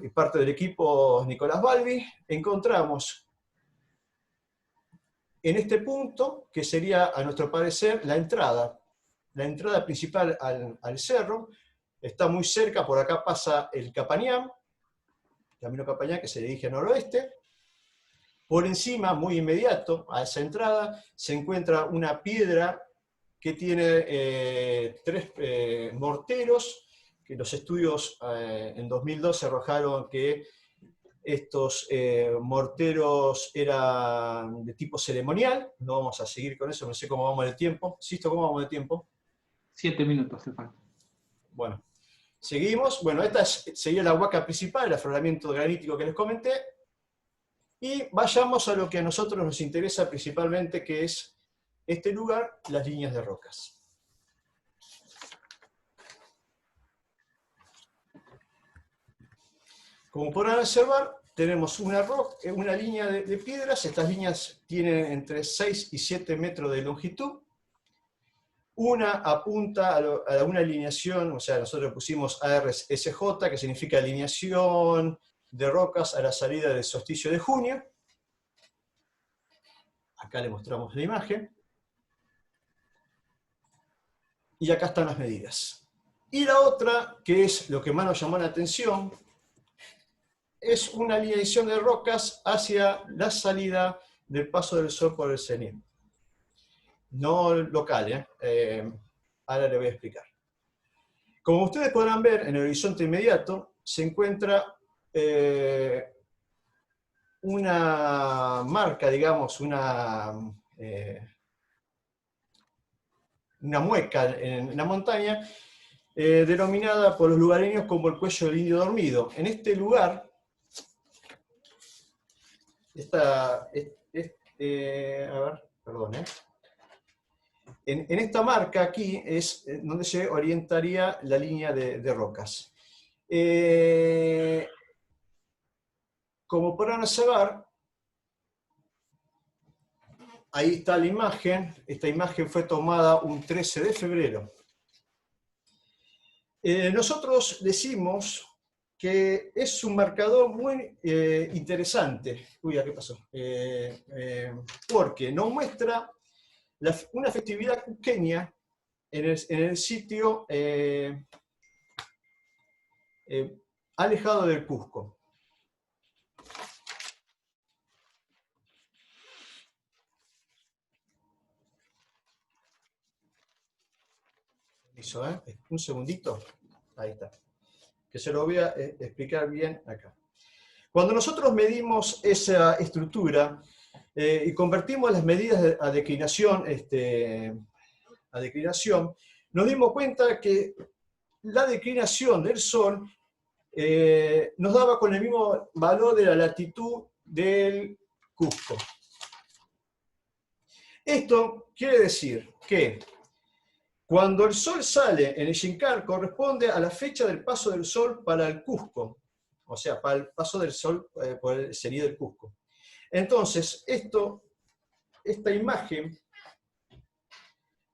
parte del equipo Nicolás Balbi. Encontramos en este punto, que sería, a nuestro parecer, la entrada principal al cerro. Está muy cerca, por acá pasa el Capañán, camino Capañán que se dirige al noroeste. Por encima, muy inmediato a esa entrada, se encuentra una piedra que tiene 3 morteros, que los estudios en 2012 arrojaron que estos morteros eran de tipo ceremonial. No vamos a seguir con eso, no sé cómo vamos de tiempo. Sisto, ¿cómo vamos de tiempo? 7 minutos, Stefan. Bueno, seguimos. Bueno, esta sería la huaca principal, el afloramiento granítico que les comenté. Y vayamos a lo que a nosotros nos interesa principalmente, que es este lugar, las líneas de rocas. Como podrán observar, tenemos una línea de piedras. Estas líneas tienen entre 6 y 7 metros de longitud. Una apunta a una alineación, o sea, nosotros pusimos ARSJ, que significa alineación de rocas a la salida del solsticio de junio. Acá le mostramos la imagen. Y acá están las medidas. Y la otra, que es lo que más nos llamó la atención, es una alineación de rocas hacia la salida del paso del Sol por el cenit. No local, ahora le voy a explicar. Como ustedes podrán ver, en el horizonte inmediato se encuentra una marca, digamos, una mueca en la montaña, denominada por los lugareños como el cuello del indio dormido. En este lugar, en esta marca aquí es donde se orientaría la línea de rocas. Como podrán observar, ahí está la imagen. Esta imagen fue tomada un 13 de febrero. Nosotros decimos que es un marcador muy interesante. Uy, ¿qué pasó? Porque nos muestra una festividad cusqueña en el sitio alejado del Cusco. Un segundito. Ahí está. Que se lo voy a explicar bien acá. Cuando nosotros medimos esa estructura y convertimos las medidas a declinación, nos dimos cuenta que la declinación del Sol nos daba con el mismo valor de la latitud del Cusco. Esto quiere decir que cuando el Sol sale en el Xincar corresponde a la fecha del paso del Sol para el Cusco, o sea, para el paso del Sol por el cenit del Cusco. Entonces, esta imagen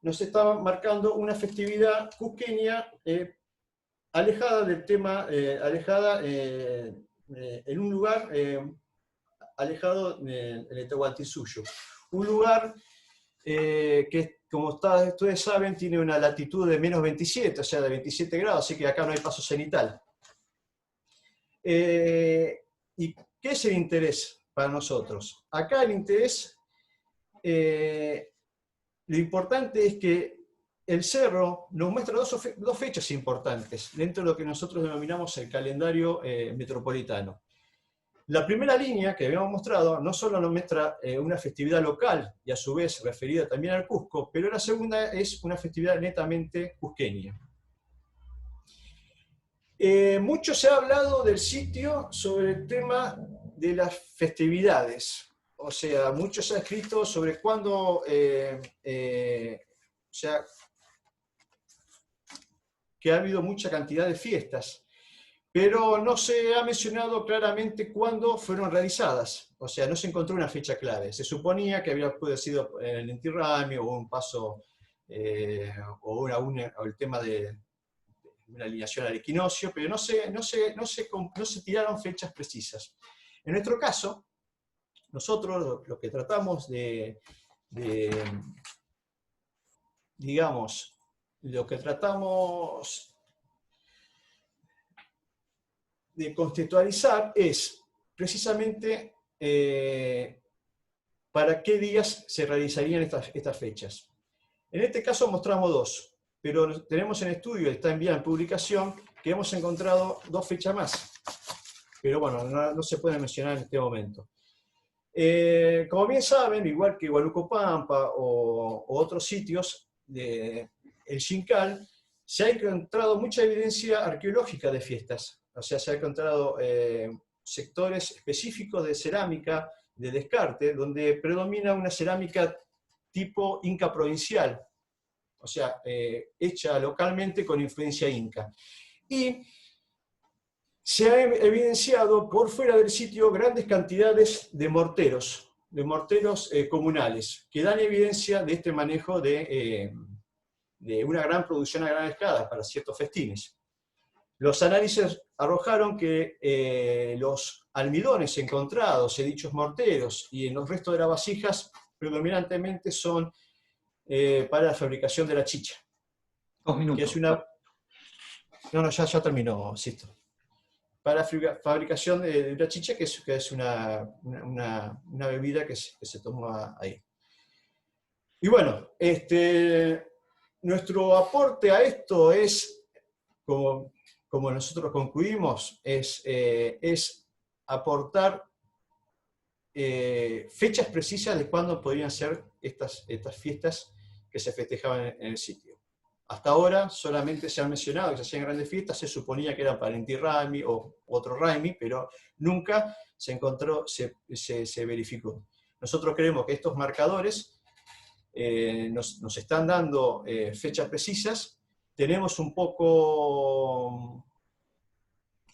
nos está marcando una festividad cusqueña alejada del tema, alejada en un lugar alejado en el Tahuantinsuyo. Un lugar que, como ustedes saben, tiene una latitud de menos 27, o sea, de 27 grados, así que acá no hay paso cenital. ¿Y qué es el interés para nosotros? Acá el interés, lo importante es que el cerro nos muestra dos fechas importantes dentro de lo que nosotros denominamos el calendario metropolitano. La primera línea que habíamos mostrado no solo nos muestra una festividad local y a su vez referida también al Cusco, pero la segunda es una festividad netamente cusqueña. Mucho se ha hablado del sitio sobre el tema de las festividades. O sea, mucho se ha escrito sobre cuándo, o sea, que ha habido mucha cantidad de fiestas, pero no se ha mencionado claramente cuándo fueron realizadas. O sea, no se encontró una fecha clave. Se suponía que había podido sido en el Inti Raymi o un paso, o el tema de una alineación al equinoccio, pero no se tiraron fechas precisas. En nuestro caso, nosotros lo que tratamos digamos, lo que tratamos de contextualizar es precisamente para qué días se realizarían estas fechas. En este caso mostramos dos, pero tenemos en estudio, está enviada en publicación, que hemos encontrado dos fechas más. Pero bueno, no se puede mencionar en este momento. Como bien saben, igual que Huánuco Pampa o otros sitios del Xincal, se ha encontrado mucha evidencia arqueológica de fiestas. O sea, se ha encontrado sectores específicos de cerámica, de descarte, donde predomina una cerámica tipo inca provincial, o sea, hecha localmente con influencia inca. Y se ha evidenciado por fuera del sitio grandes cantidades de morteros comunales, que dan evidencia de este manejo de una gran producción a gran escala para ciertos festines. Los análisis arrojaron que los almidones encontrados en dichos morteros y en los restos de las vasijas predominantemente son para la fabricación de la chicha. 2 minutos. Que es una... No, ya terminó, Sisto. Para fabricación de una chicha, que es una bebida que se toma ahí. Y bueno, nuestro aporte a esto es, como nosotros concluimos, es aportar fechas precisas de cuándo podrían ser estas fiestas que se festejaban en el sitio. Hasta ahora solamente se han mencionado que se hacían grandes fiestas, se suponía que eran para Inti Raymi o otro Raymi, pero nunca se encontró, se verificó. Nosotros creemos que estos marcadores nos están dando fechas precisas. Tenemos un poco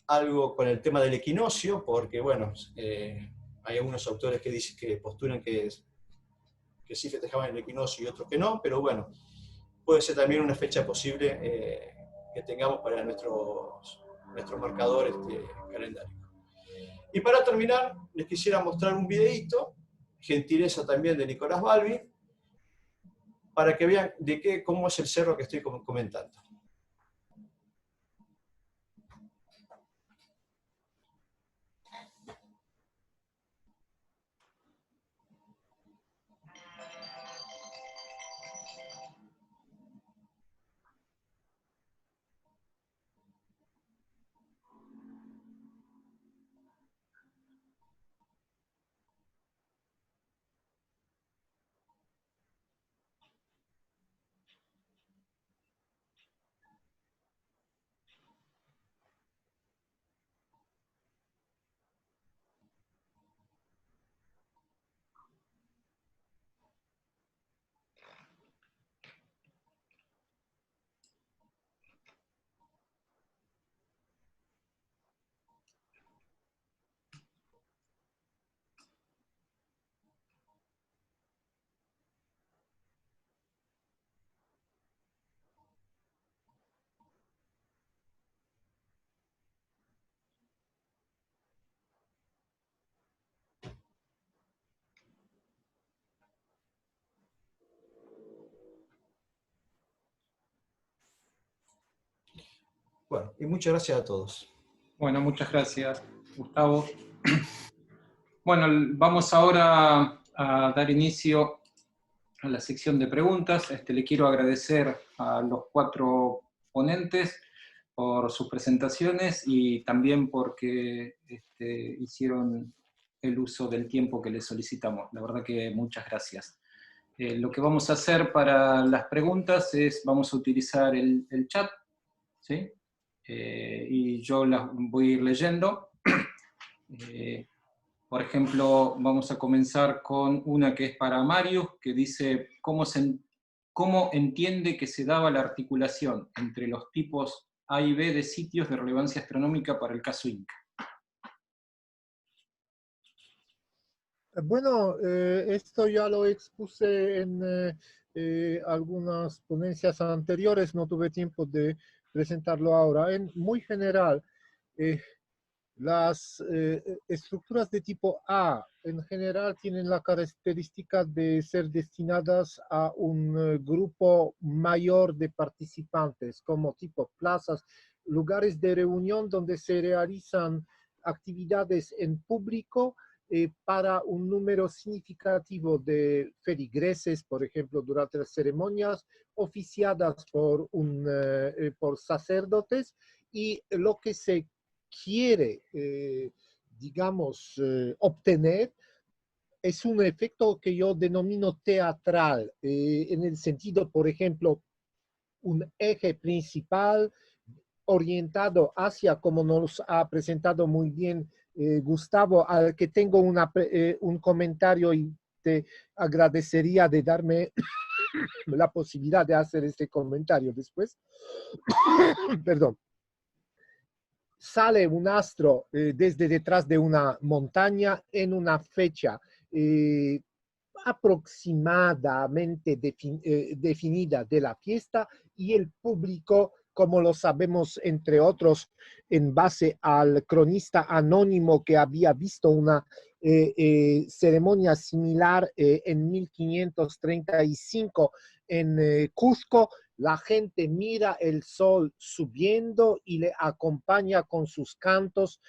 algo con el tema del equinoccio, porque bueno, hay algunos autores que postulan que sí festejaban el equinoccio y otros que no, pero bueno, puede ser también una fecha posible que tengamos para nuestro marcador calendario. Y para terminar, les quisiera mostrar un videíto, gentileza también de Nicolás Balbi, para que vean cómo es el cerro que estoy comentando. Bueno, y muchas gracias a todos. Bueno, muchas gracias, Gustavo. Bueno, vamos ahora a dar inicio a la sección de preguntas. Le quiero agradecer a los 4 ponentes por sus presentaciones y también porque hicieron el uso del tiempo que les solicitamos. La verdad que muchas gracias. Lo que vamos a hacer para las preguntas es, vamos a utilizar el chat, ¿sí? Y yo las voy a ir leyendo. Por ejemplo, vamos a comenzar con una que es para Marius, que dice, ¿cómo entiende que se daba la articulación entre los tipos A y B de sitios de relevancia astronómica para el caso Inca? Bueno, esto ya lo expuse en algunas ponencias anteriores, no tuve tiempo de presentarlo ahora. En muy general, las estructuras de tipo A en general tienen la característica de ser destinadas a un grupo mayor de participantes, como tipo plazas, lugares de reunión donde se realizan actividades en público para un número significativo de feligreses, por ejemplo, durante las ceremonias oficiadas por sacerdotes, y lo que se quiere, digamos, obtener es un efecto que yo denomino teatral, en el sentido, por ejemplo, un eje principal orientado hacia, como nos ha presentado muy bien Gustavo, al que tengo un comentario y te agradecería de darme la posibilidad de hacer este comentario después. Perdón. Sale un astro desde detrás de una montaña en una fecha aproximadamente definida de la fiesta, y el público, como lo sabemos entre otros en base al cronista anónimo que había visto una ceremonia similar en 1535 en Cusco, La gente mira el sol subiendo y le acompaña con sus cantos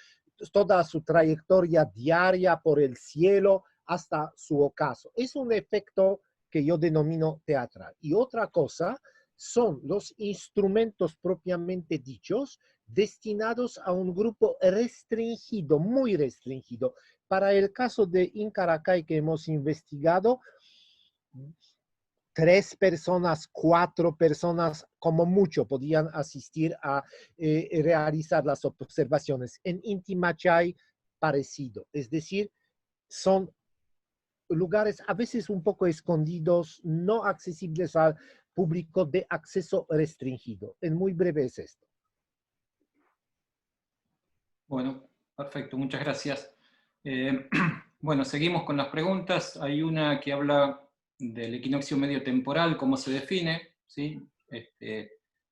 toda su trayectoria diaria por el cielo hasta su ocaso. Es un efecto que yo denomino teatral. Y otra cosa son los instrumentos propiamente dichos destinados a un grupo restringido, muy restringido. Para el caso de Incaracay que hemos investigado, 3 personas, 4 personas, como mucho, podían asistir a realizar las observaciones. En Inti Machay, parecido. Es decir, son lugares a veces un poco escondidos, no accesibles al público, de acceso restringido. En muy breve es esto. Bueno, perfecto, muchas gracias. Bueno, seguimos con las preguntas. Hay una que habla del equinoccio medio temporal, cómo se define, ¿sí?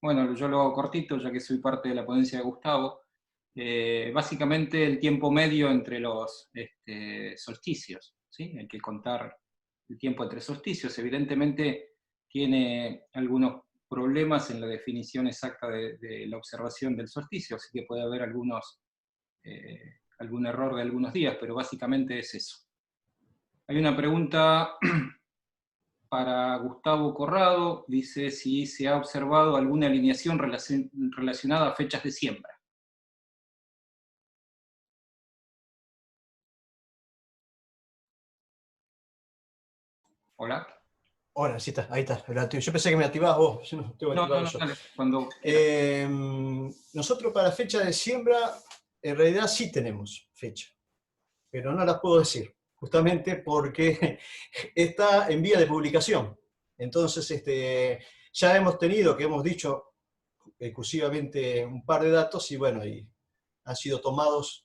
Bueno, yo lo hago cortito, ya que soy parte de la ponencia de Gustavo. Básicamente el tiempo medio entre los solsticios, ¿sí? Hay que contar el tiempo entre solsticios. Evidentemente tiene algunos problemas en la definición exacta de la observación del solsticio, así que puede haber algún error de algunos días, pero básicamente es eso. Hay una pregunta para Gustavo Corrado, dice si se ha observado alguna alineación relacionada a fechas de siembra. Hola. Hola, sí está, ahí está. Yo pensé que me activabas vos. Yo no tengo activado yo. Dale, cuando nosotros para fecha de siembra, en realidad sí tenemos fecha, pero no la puedo decir, justamente porque está en vía de publicación. Entonces, ya hemos tenido, que hemos dicho exclusivamente un par de datos, y bueno, y han sido tomados.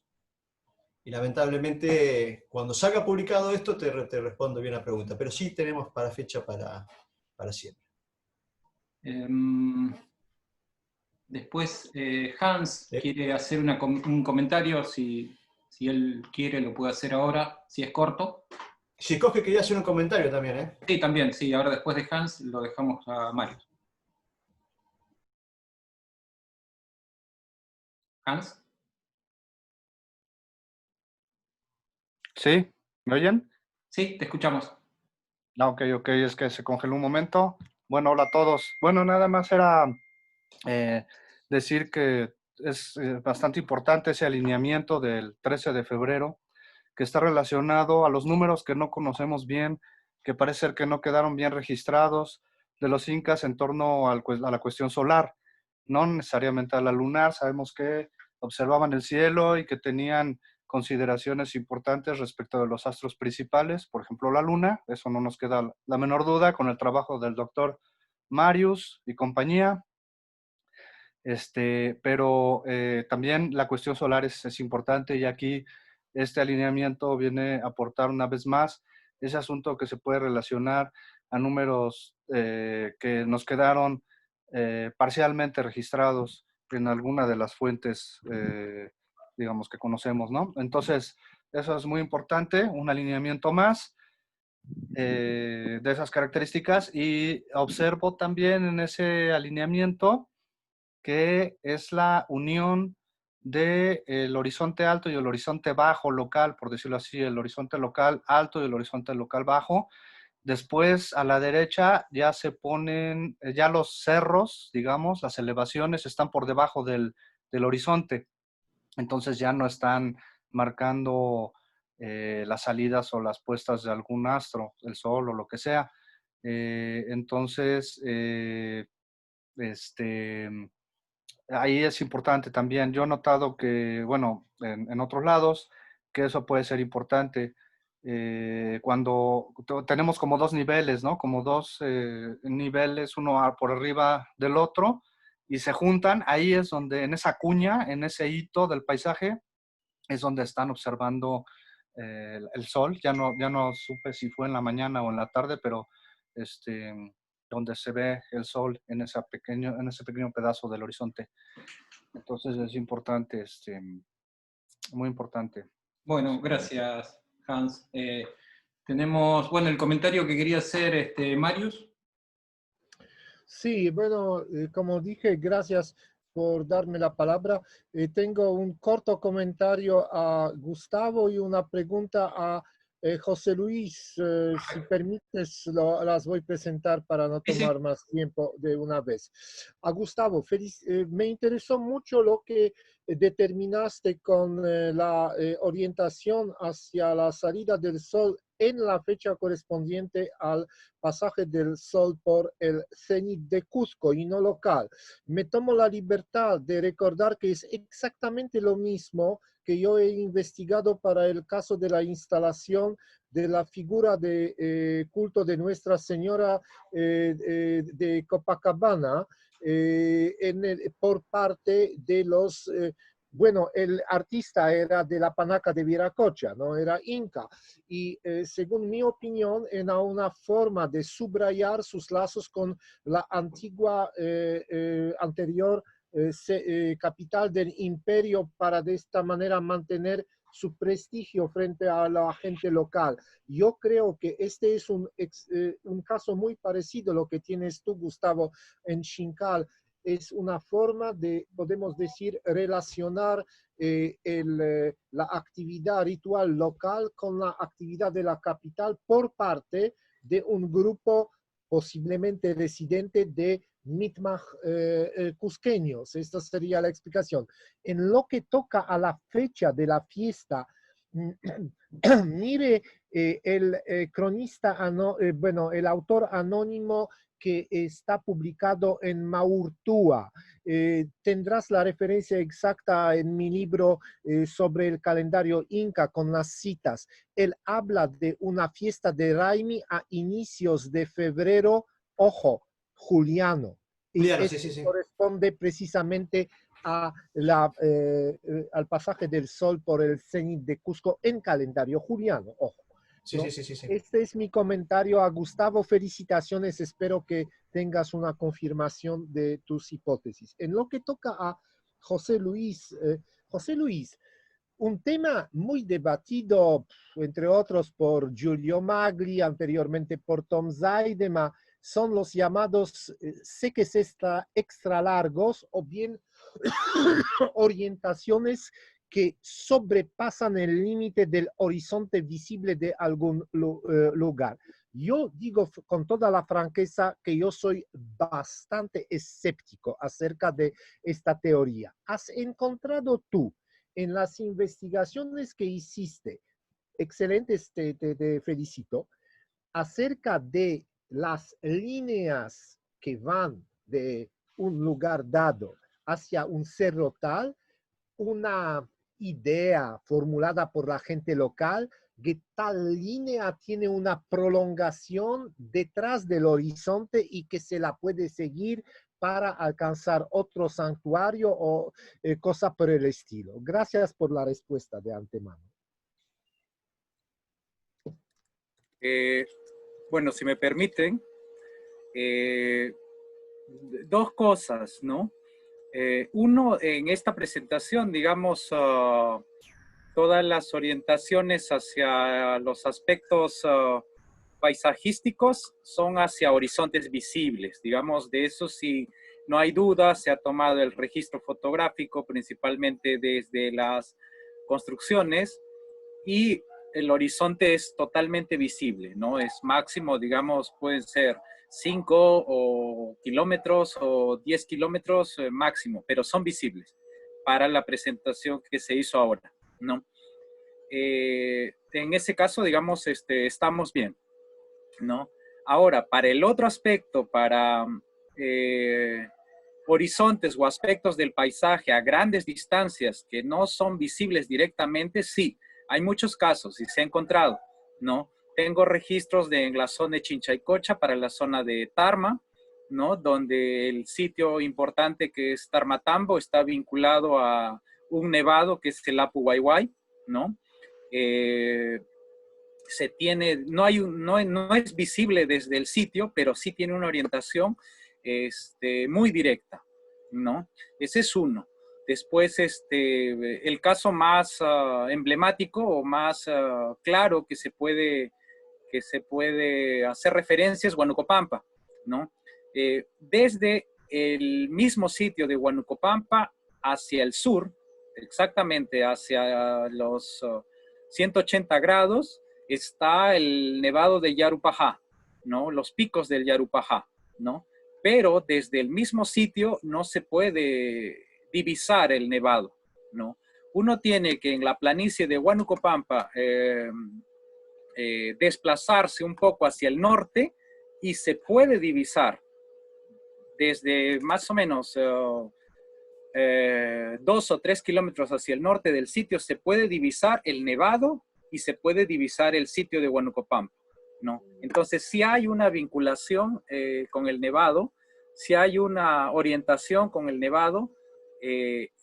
Y lamentablemente, cuando salga publicado esto, te respondo bien la pregunta. Pero sí tenemos para fecha para siempre. Después, Hans quiere hacer un comentario. Si él quiere, lo puede hacer ahora, si es corto. Sikovsky quería hacer un comentario también, ¿eh? Sí, también, sí. Ahora después de Hans, lo dejamos a Mario. Hans. ¿Sí? ¿Me oyen? Sí, te escuchamos. Ok, es que se congeló un momento. Bueno, hola a todos. Bueno, nada más era decir que es bastante importante ese alineamiento del 13 de febrero, que está relacionado a los números que no conocemos bien, que parece ser que no quedaron bien registrados de los incas en torno a la cuestión solar, no necesariamente a la lunar. Sabemos que observaban el cielo y que tenían consideraciones importantes respecto de los astros principales, por ejemplo la luna. Eso no nos queda la menor duda con el trabajo del doctor Marius y compañía. Pero también la cuestión solar es importante, y aquí este alineamiento viene a aportar una vez más ese asunto que se puede relacionar a números que nos quedaron parcialmente registrados en alguna de las fuentes, digamos, que conocemos, ¿no? Entonces, eso es muy importante, un alineamiento más de esas características, y observo también en ese alineamiento que es la unión del horizonte alto y el horizonte bajo local, por decirlo así, el horizonte local alto y el horizonte local bajo. Después, a la derecha, ya se ponen, ya los cerros, digamos, las elevaciones están por debajo del horizonte. Entonces ya no están marcando las salidas o las puestas de algún astro, el sol o lo que sea. Entonces, ahí es importante también. Yo he notado que, bueno, en otros lados, que eso puede ser importante. Cuando tenemos como dos niveles, ¿no? Como dos niveles, uno por arriba del otro, y se juntan, ahí es donde, en esa cuña, en ese hito del paisaje, es donde están observando el sol. Ya no supe si fue en la mañana o en la tarde, pero donde se ve el sol en ese pequeño pedazo del horizonte. Entonces es importante, muy importante. Bueno, gracias, Hans. Tenemos, bueno, el comentario que quería hacer Marius. Sí, bueno, como dije, gracias por darme la palabra. Tengo un corto comentario a Gustavo y una pregunta a José Luis. Si permites, las voy a presentar para no Sí, sí. tomar más tiempo de una vez. A Gustavo, me interesó mucho lo que determinaste con la orientación hacia la salida del sol en la fecha correspondiente al pasaje del sol por el cenit de Cusco y no local. Me tomo la libertad de recordar que es exactamente lo mismo que yo he investigado para el caso de la instalación de la figura de culto de Nuestra Señora de Copacabana por parte de los bueno, el artista era de la Panaca de Viracocha, ¿no? Era inca. Y según mi opinión, era una forma de subrayar sus lazos con la antigua, anterior capital del imperio para de esta manera mantener su prestigio frente a la gente local. Yo creo que este es un caso muy parecido a lo que tienes tú, Gustavo, en Xincal. Es una forma de, podemos decir, relacionar la actividad ritual local con la actividad de la capital por parte de un grupo posiblemente residente de Mi'kmaq cusqueños. Esta sería la explicación. En lo que toca a la fecha de la fiesta, mire el cronista, bueno, el autor anónimo que está publicado en Maurtúa. Tendrás la referencia exacta en mi libro sobre el calendario inca con las citas. Él habla de una fiesta de Raimi a inicios de febrero, ojo, juliano. Juliano, Y sí, sí, sí. corresponde precisamente a al pasaje del sol por el cenit de Cusco en calendario juliano, ojo. Sí, ¿no? sí, sí, sí, sí. Este es mi comentario a Gustavo. Felicitaciones. Espero que tengas una confirmación de tus hipótesis. En lo que toca a José Luis, un tema muy debatido, entre otros, por Giulio Magli, anteriormente por Tom Zaidema, son los llamados seques extra largos o bien orientaciones que sobrepasan el límite del horizonte visible de algún lugar. Yo digo con toda la franqueza que yo soy bastante escéptico acerca de esta teoría. ¿Has encontrado tú en las investigaciones que hiciste, excelentes, te felicito, acerca de las líneas que van de un lugar dado hacia un cerro tal, una idea formulada por la gente local que tal línea tiene una prolongación detrás del horizonte y que se la puede seguir para alcanzar otro santuario o cosa por el estilo? Gracias por la respuesta de antemano. Bueno, si me permiten, dos cosas, ¿no? Uno, en esta presentación, digamos, todas las orientaciones hacia los aspectos paisajísticos son hacia horizontes visibles. Digamos, de eso sí, no hay duda, se ha tomado el registro fotográfico principalmente desde las construcciones y el horizonte es totalmente visible, ¿no? Es máximo, digamos, pueden ser 5 o kilómetros o 10 kilómetros máximo, pero son visibles para la presentación que se hizo ahora, ¿no? En ese caso, digamos, estamos bien, ¿no? Ahora, para el otro aspecto, para horizontes o aspectos del paisaje a grandes distancias que no son visibles directamente, sí, hay muchos casos y se ha encontrado, ¿no? Tengo registros en la zona de Chinchaycocha para la zona de Tarma, ¿no? Donde el sitio importante que es Tarmatambo está vinculado a un nevado que es el Apu Waiwai, ¿no? Se tiene, no es visible desde el sitio, pero sí tiene una orientación muy directa, ¿no? Ese es uno. Después, el caso más emblemático o más claro que se puede hacer referencia es Huanocopampa, ¿no? desde el mismo sitio de Huanocopampa hacia el sur, exactamente hacia los 180 grados, está el nevado de Yarupajá, ¿no? Los picos del Yarupajá, ¿no? Pero desde el mismo sitio no se puede divisar el nevado, ¿no? Uno tiene que en la planicie de Huanocopampa desplazarse un poco hacia el norte y se puede divisar desde más o menos 2 o 3 kilómetros hacia el norte del sitio, se puede divisar el nevado y se puede divisar el sitio de Huanocopampa, ¿no? Entonces sí hay una vinculación con el nevado, sí hay una orientación con el nevado,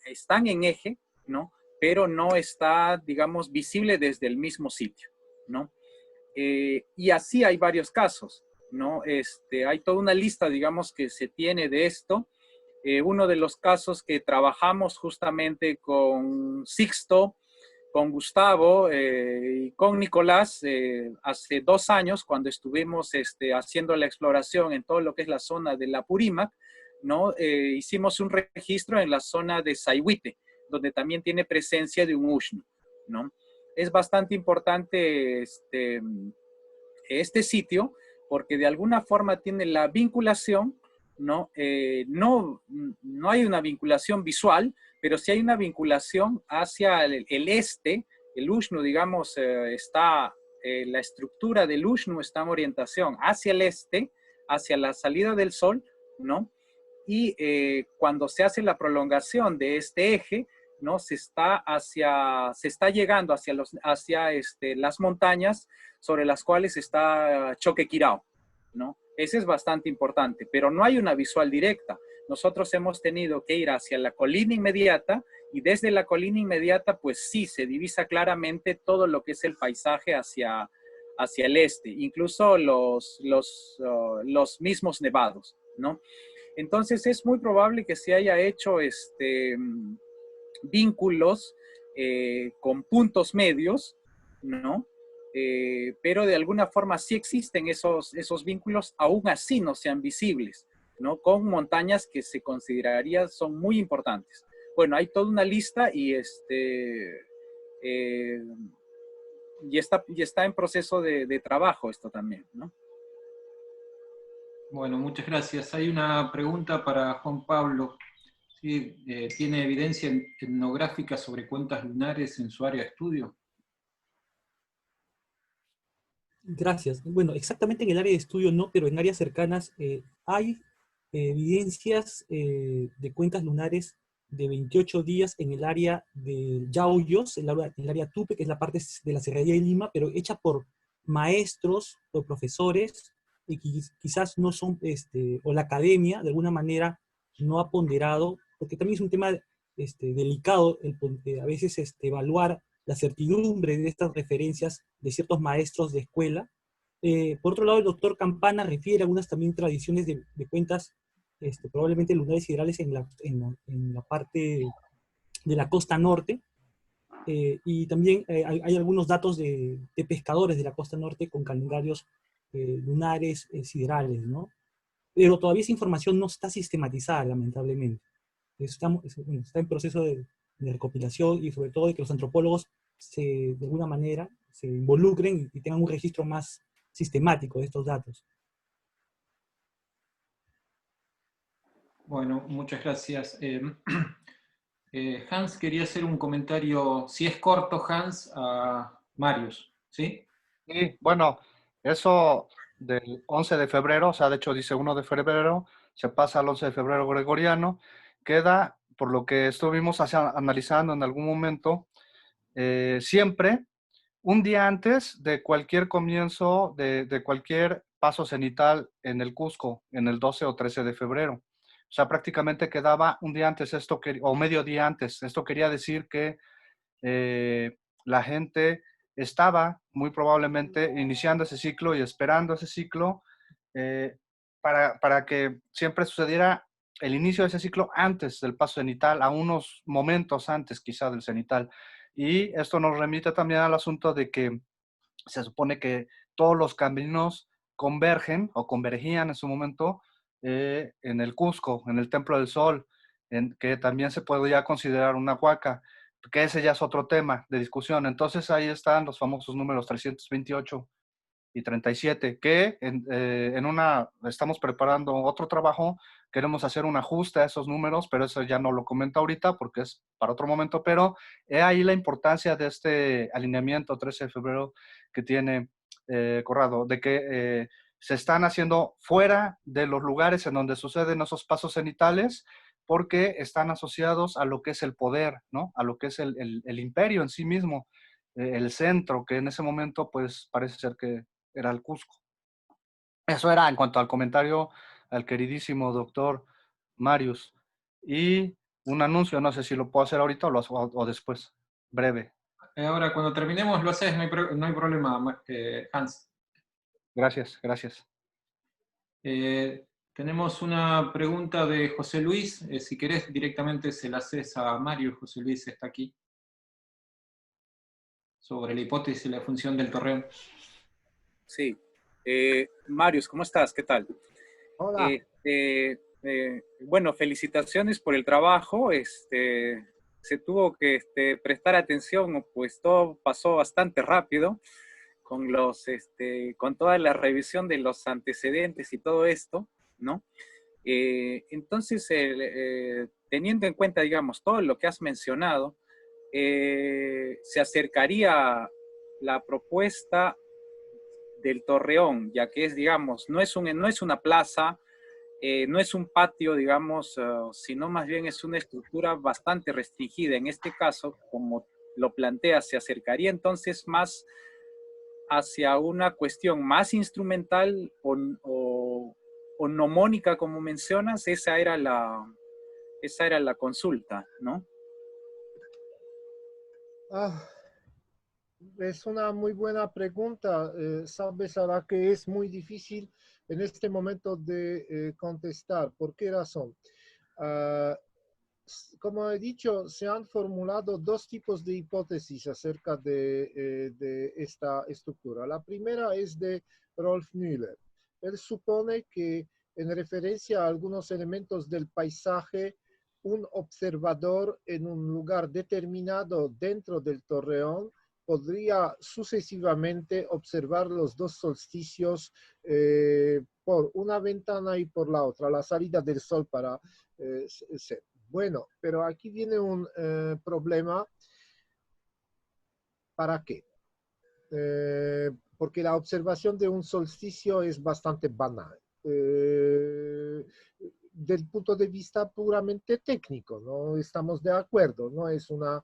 están en eje, ¿no? Pero no está, digamos, visible desde el mismo sitio, ¿no? Y así hay varios casos, ¿no? Hay toda una lista, digamos, que se tiene de esto. Uno de los casos que trabajamos justamente con Sixto, con Gustavo y con Nicolás hace 2 años, cuando estuvimos haciendo la exploración en todo lo que es la zona de la Purímac, ¿no? Hicimos un registro en la zona de Sayhuite, donde también tiene presencia de un ushnu, ¿no? Es bastante importante este sitio porque de alguna forma tiene la vinculación, ¿no? No hay una vinculación visual, pero sí hay una vinculación hacia el este. El ushnu, digamos, la estructura del ushnu está en orientación hacia el este, hacia la salida del sol, ¿no? Y cuando se hace la prolongación de este eje, ¿no? Se está llegando hacia las montañas sobre las cuales está Choquequirao, ¿no? Ese es bastante importante, pero no hay una visual directa. Nosotros hemos tenido que ir hacia la colina inmediata y desde la colina inmediata, pues sí, se divisa claramente todo lo que es el paisaje hacia el este, incluso los mismos nevados, ¿no? Entonces es muy probable que se haya hecho vínculos con puntos medios, ¿no? Pero de alguna forma sí existen esos vínculos, aún así no sean visibles, ¿no? Con montañas que se considerarían son muy importantes. Bueno, hay toda una lista y está en proceso de trabajo esto también, ¿no? Bueno, muchas gracias. Hay una pregunta para Juan Pablo. ¿Sí? ¿Tiene evidencia etnográfica sobre cuencas lunares en su área de estudio? Gracias. Bueno, exactamente en el área de estudio no, pero en áreas cercanas hay evidencias de cuencas lunares de 28 días en el área de Yauyos, el área Tupe, que es la parte de la Serranía de Lima, pero hecha por maestros o profesores, y quizás no son, o la academia, de alguna manera, no ha ponderado, porque también es un tema delicado, a veces evaluar la certidumbre de estas referencias de ciertos maestros de escuela. Por otro lado, el doctor Campana refiere a algunas también tradiciones de cuencas probablemente lunares siderales en la parte de la costa norte, y también hay algunos datos de pescadores de la costa norte con calendarios lunares siderales, ¿no? Pero todavía esa información no está sistematizada, lamentablemente. Está en proceso de recopilación y sobre todo de que los antropólogos de alguna manera se involucren y tengan un registro más sistemático de estos datos. Bueno, muchas gracias. Hans quería hacer un comentario, si es corto, Hans, a Marius, ¿sí? Sí, bueno, eso del 11 de febrero, o sea, de hecho dice 1 de febrero, se pasa al 11 de febrero gregoriano, queda, por lo que estuvimos analizando en algún momento, siempre un día antes de cualquier comienzo, de cualquier paso cenital en el Cusco, en el 12 o 13 de febrero. O sea, prácticamente quedaba un día antes, o medio día antes. Esto quería decir que la gente estaba muy probablemente iniciando ese ciclo y esperando ese ciclo para que siempre sucediera el inicio de ese ciclo antes del paso cenital, a unos momentos antes quizá del cenital. Y esto nos remite también al asunto de que se supone que todos los caminos convergen o convergían en su momento en el Cusco, en el Templo del Sol, que también se podría considerar una huaca, que ese ya es otro tema de discusión. Entonces ahí están los famosos números 328 y 37, que estamos preparando otro trabajo, queremos hacer un ajuste a esos números, pero eso ya no lo comento ahorita porque es para otro momento, pero he ahí la importancia de este alineamiento 13 de febrero que tiene Corrado, de que se están haciendo fuera de los lugares en donde suceden esos pasos cenitales, porque están asociados a lo que es el poder, ¿no? A lo que es el imperio en sí mismo, el centro, que en ese momento pues parece ser que era el Cusco. Eso era en cuanto al comentario al queridísimo doctor Marius. Y un anuncio, no sé si lo puedo hacer ahorita o después, breve. Ahora, cuando terminemos lo haces, no hay problema, Hans. Gracias, gracias. Tenemos una pregunta de José Luis. Si querés, directamente se la haces a Mario. José Luis está aquí. Sobre la hipótesis y la función del torreón. Sí. Marius, ¿cómo estás? ¿Qué tal? Hola. Bueno, felicitaciones por el trabajo. Se tuvo que prestar atención, pues todo pasó bastante rápido con toda la revisión de los antecedentes y todo esto, ¿no? Entonces, teniendo en cuenta, digamos, todo lo que has mencionado, se acercaría la propuesta del Torreón, ya que es, digamos, no es una plaza, no es un patio, digamos, sino más bien es una estructura bastante restringida. En este caso, como lo plantea, se acercaría entonces más hacia una cuestión más instrumental o mnemónica, como mencionas. Esa era la consulta, ¿no? Es una muy buena pregunta. Sabes, Sara, que es muy difícil en este momento de contestar. ¿Por qué razón? Como he dicho, se han formulado dos tipos de hipótesis acerca de esta estructura. La primera es de Rolf Müller. Él supone que, en referencia a algunos elementos del paisaje, un observador en un lugar determinado dentro del torreón podría sucesivamente observar los dos solsticios por una ventana y por la otra, la salida del sol para ser. Bueno, pero aquí viene un problema. ¿Para qué? Porque la observación de un solsticio es bastante banal. Del punto de vista puramente técnico, no estamos de acuerdo, no es una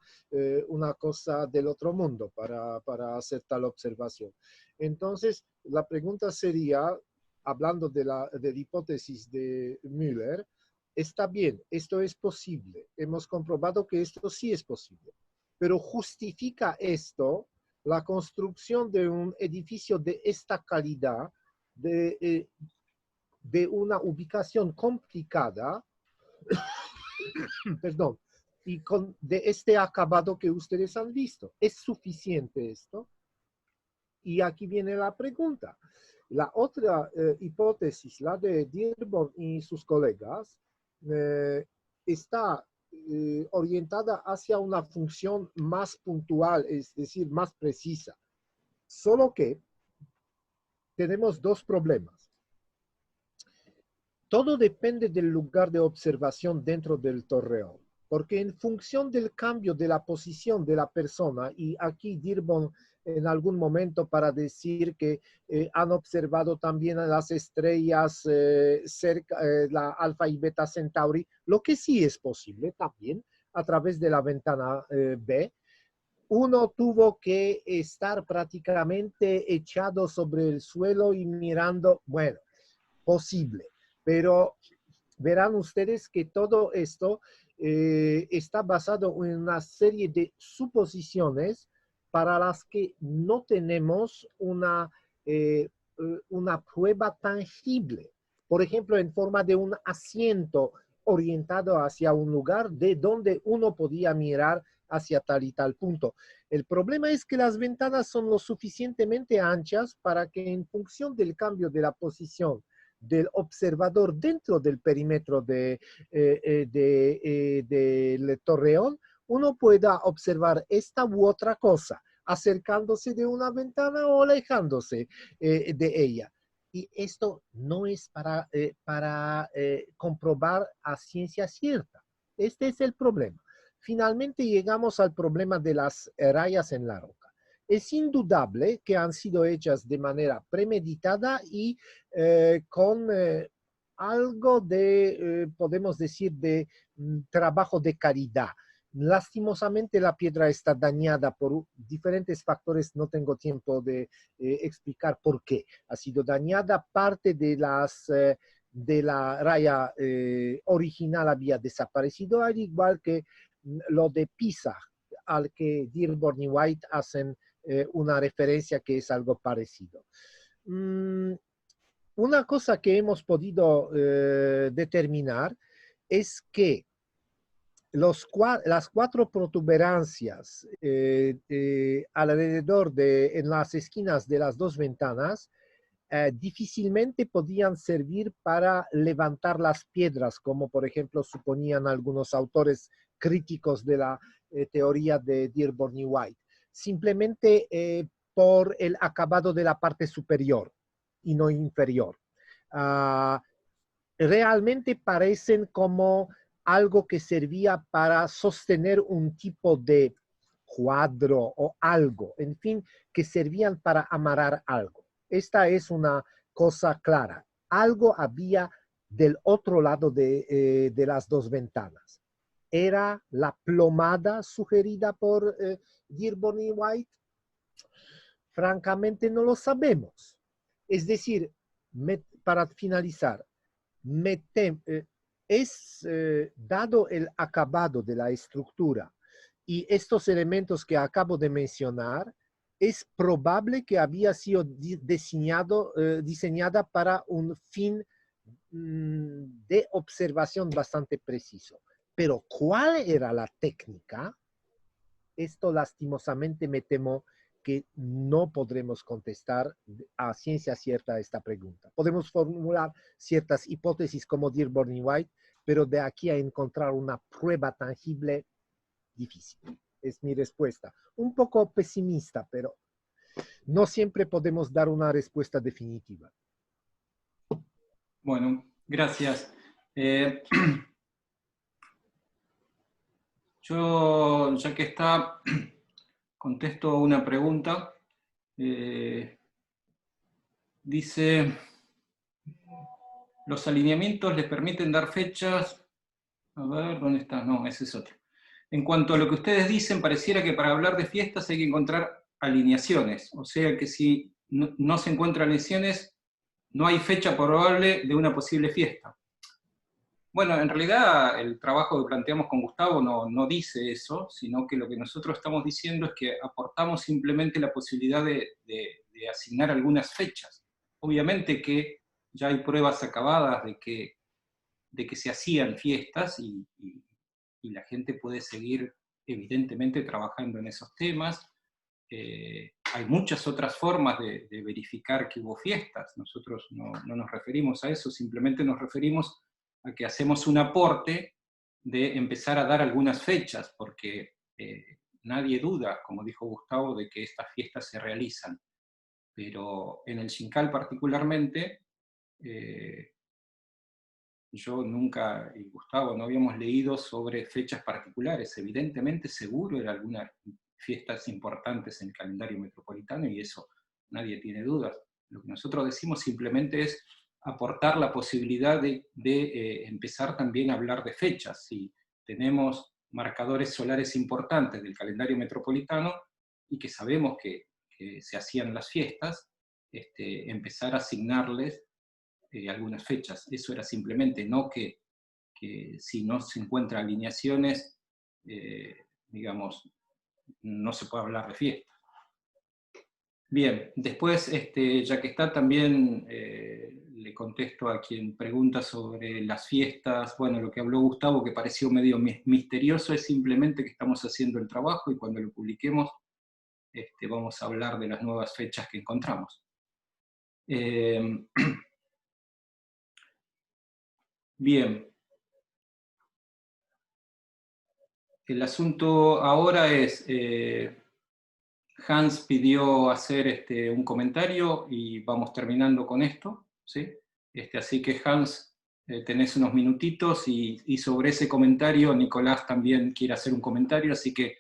cosa del otro mundo para hacer tal observación. Entonces, la pregunta sería, hablando de la hipótesis de Müller, está bien, esto es posible, hemos comprobado que esto sí es posible, pero ¿justifica esto la construcción de un edificio de esta calidad, de una ubicación complicada, perdón, y de este acabado que ustedes han visto? ¿Es suficiente esto? Y aquí viene la pregunta. La otra hipótesis, la de Dearborn y sus colegas, está orientada hacia una función más puntual, es decir, más precisa. Solo que tenemos dos problemas. Todo depende del lugar de observación dentro del torreón, porque en función del cambio de la posición de la persona, y aquí Dearborn en algún momento para decir que han observado también a las estrellas cerca, la Alfa y Beta Centauri, lo que sí es posible también a través de la ventana B. Uno tuvo que estar prácticamente echado sobre el suelo y mirando, bueno, posible. Pero verán ustedes que todo esto está basado en una serie de suposiciones para las que no tenemos una prueba tangible. Por ejemplo, en forma de un asiento orientado hacia un lugar de donde uno podía mirar hacia tal y tal punto. El problema es que las ventanas son lo suficientemente anchas para que en función del cambio de la posición del observador dentro del perímetro del torreón, uno pueda observar esta u otra cosa, acercándose de una ventana o alejándose de ella. Y esto no es para comprobar a ciencia cierta. Este es el problema. Finalmente llegamos al problema de las rayas en la roca. Es indudable que han sido hechas de manera premeditada y con algo de, podemos decir, de trabajo de caridad. Lastimosamente la piedra está dañada por diferentes factores, no tengo tiempo de explicar por qué. Ha sido dañada, parte de la raya original había desaparecido, al igual que lo de Pisa, al que Dearborn y White hacen una referencia que es algo parecido. Una cosa que hemos podido determinar es que las 4 protuberancias alrededor en las esquinas de las 2 ventanas difícilmente podían servir para levantar las piedras, como por ejemplo suponían algunos autores críticos de la teoría de Dearborn y White, simplemente por el acabado de la parte superior y no inferior. Realmente parecen como algo que servía para sostener un tipo de cuadro o algo, en fin, que servían para amarrar algo. Esta es una cosa clara. Algo había del otro lado de las 2 ventanas. ¿Era la plomada sugerida por Dearborn y White? Francamente no lo sabemos. Es decir, para finalizar, dado el acabado de la estructura y estos elementos que acabo de mencionar, es probable que había sido diseñada para un fin de observación bastante preciso. Pero ¿cuál era la técnica? Esto lastimosamente me temo que no podremos contestar a ciencia cierta a esta pregunta. Podemos formular ciertas hipótesis como Dearborn y White, pero de aquí a encontrar una prueba tangible, difícil. Es mi respuesta. Un poco pesimista, pero no siempre podemos dar una respuesta definitiva. Bueno, gracias. Yo, ya que está, contesto una pregunta. Dice, los alineamientos les permiten dar fechas. A ver, ¿dónde está? No, ese es otro. En cuanto a lo que ustedes dicen, pareciera que para hablar de fiestas hay que encontrar alineaciones. O sea que si no se encuentran alineaciones, no hay fecha probable de una posible fiesta. Bueno, en realidad el trabajo que planteamos con Gustavo no dice eso, sino que lo que nosotros estamos diciendo es que aportamos simplemente la posibilidad de asignar algunas fechas. Obviamente que ya hay pruebas acabadas de que se hacían fiestas y la gente puede seguir evidentemente trabajando en esos temas. Hay muchas otras formas de verificar que hubo fiestas. Nosotros no nos referimos a eso, simplemente nos referimos a que hacemos un aporte de empezar a dar algunas fechas, porque nadie duda, como dijo Gustavo, de que estas fiestas se realizan. Pero en el Xincal particularmente, yo nunca, y Gustavo, no habíamos leído sobre fechas particulares. Evidentemente, seguro eran algunas fiestas importantes en el calendario metropolitano, y eso nadie tiene dudas. Lo que nosotros decimos simplemente es aportar la posibilidad de empezar también a hablar de fechas. Si tenemos marcadores solares importantes del calendario metropolitano y que sabemos que se hacían las fiestas, empezar a asignarles algunas fechas. Eso era simplemente, no que si no se encuentran alineaciones, digamos, no se puede hablar de fiesta. Bien, después, ya que está, también le contesto a quien pregunta sobre las fiestas. Bueno, lo que habló Gustavo, que pareció medio misterioso, es simplemente que estamos haciendo el trabajo y cuando lo publiquemos vamos a hablar de las nuevas fechas que encontramos. Bien. El asunto ahora es, Hans pidió hacer un comentario y vamos terminando con esto, ¿sí? Así que Hans, tenés unos minutitos y sobre ese comentario Nicolás también quiere hacer un comentario, así que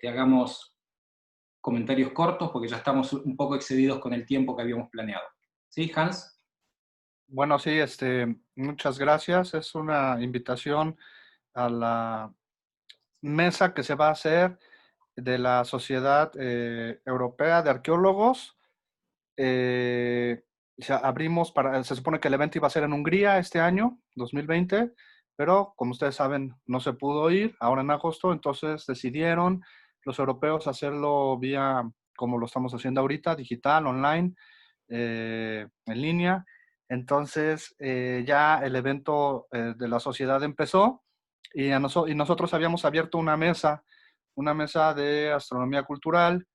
hagamos comentarios cortos porque ya estamos un poco excedidos con el tiempo que habíamos planeado. ¿Sí, Hans? Bueno, sí, muchas gracias. Es una invitación a la mesa que se va a hacer de la Sociedad Europea de Arqueólogos. Abrimos se supone que el evento iba a ser en Hungría este año, 2020, pero como ustedes saben, no se pudo ir ahora en agosto, entonces decidieron los europeos hacerlo vía, como lo estamos haciendo ahorita, digital, online, en línea. Entonces ya el evento de la sociedad empezó y nosotros habíamos abierto una mesa de astronomía cultural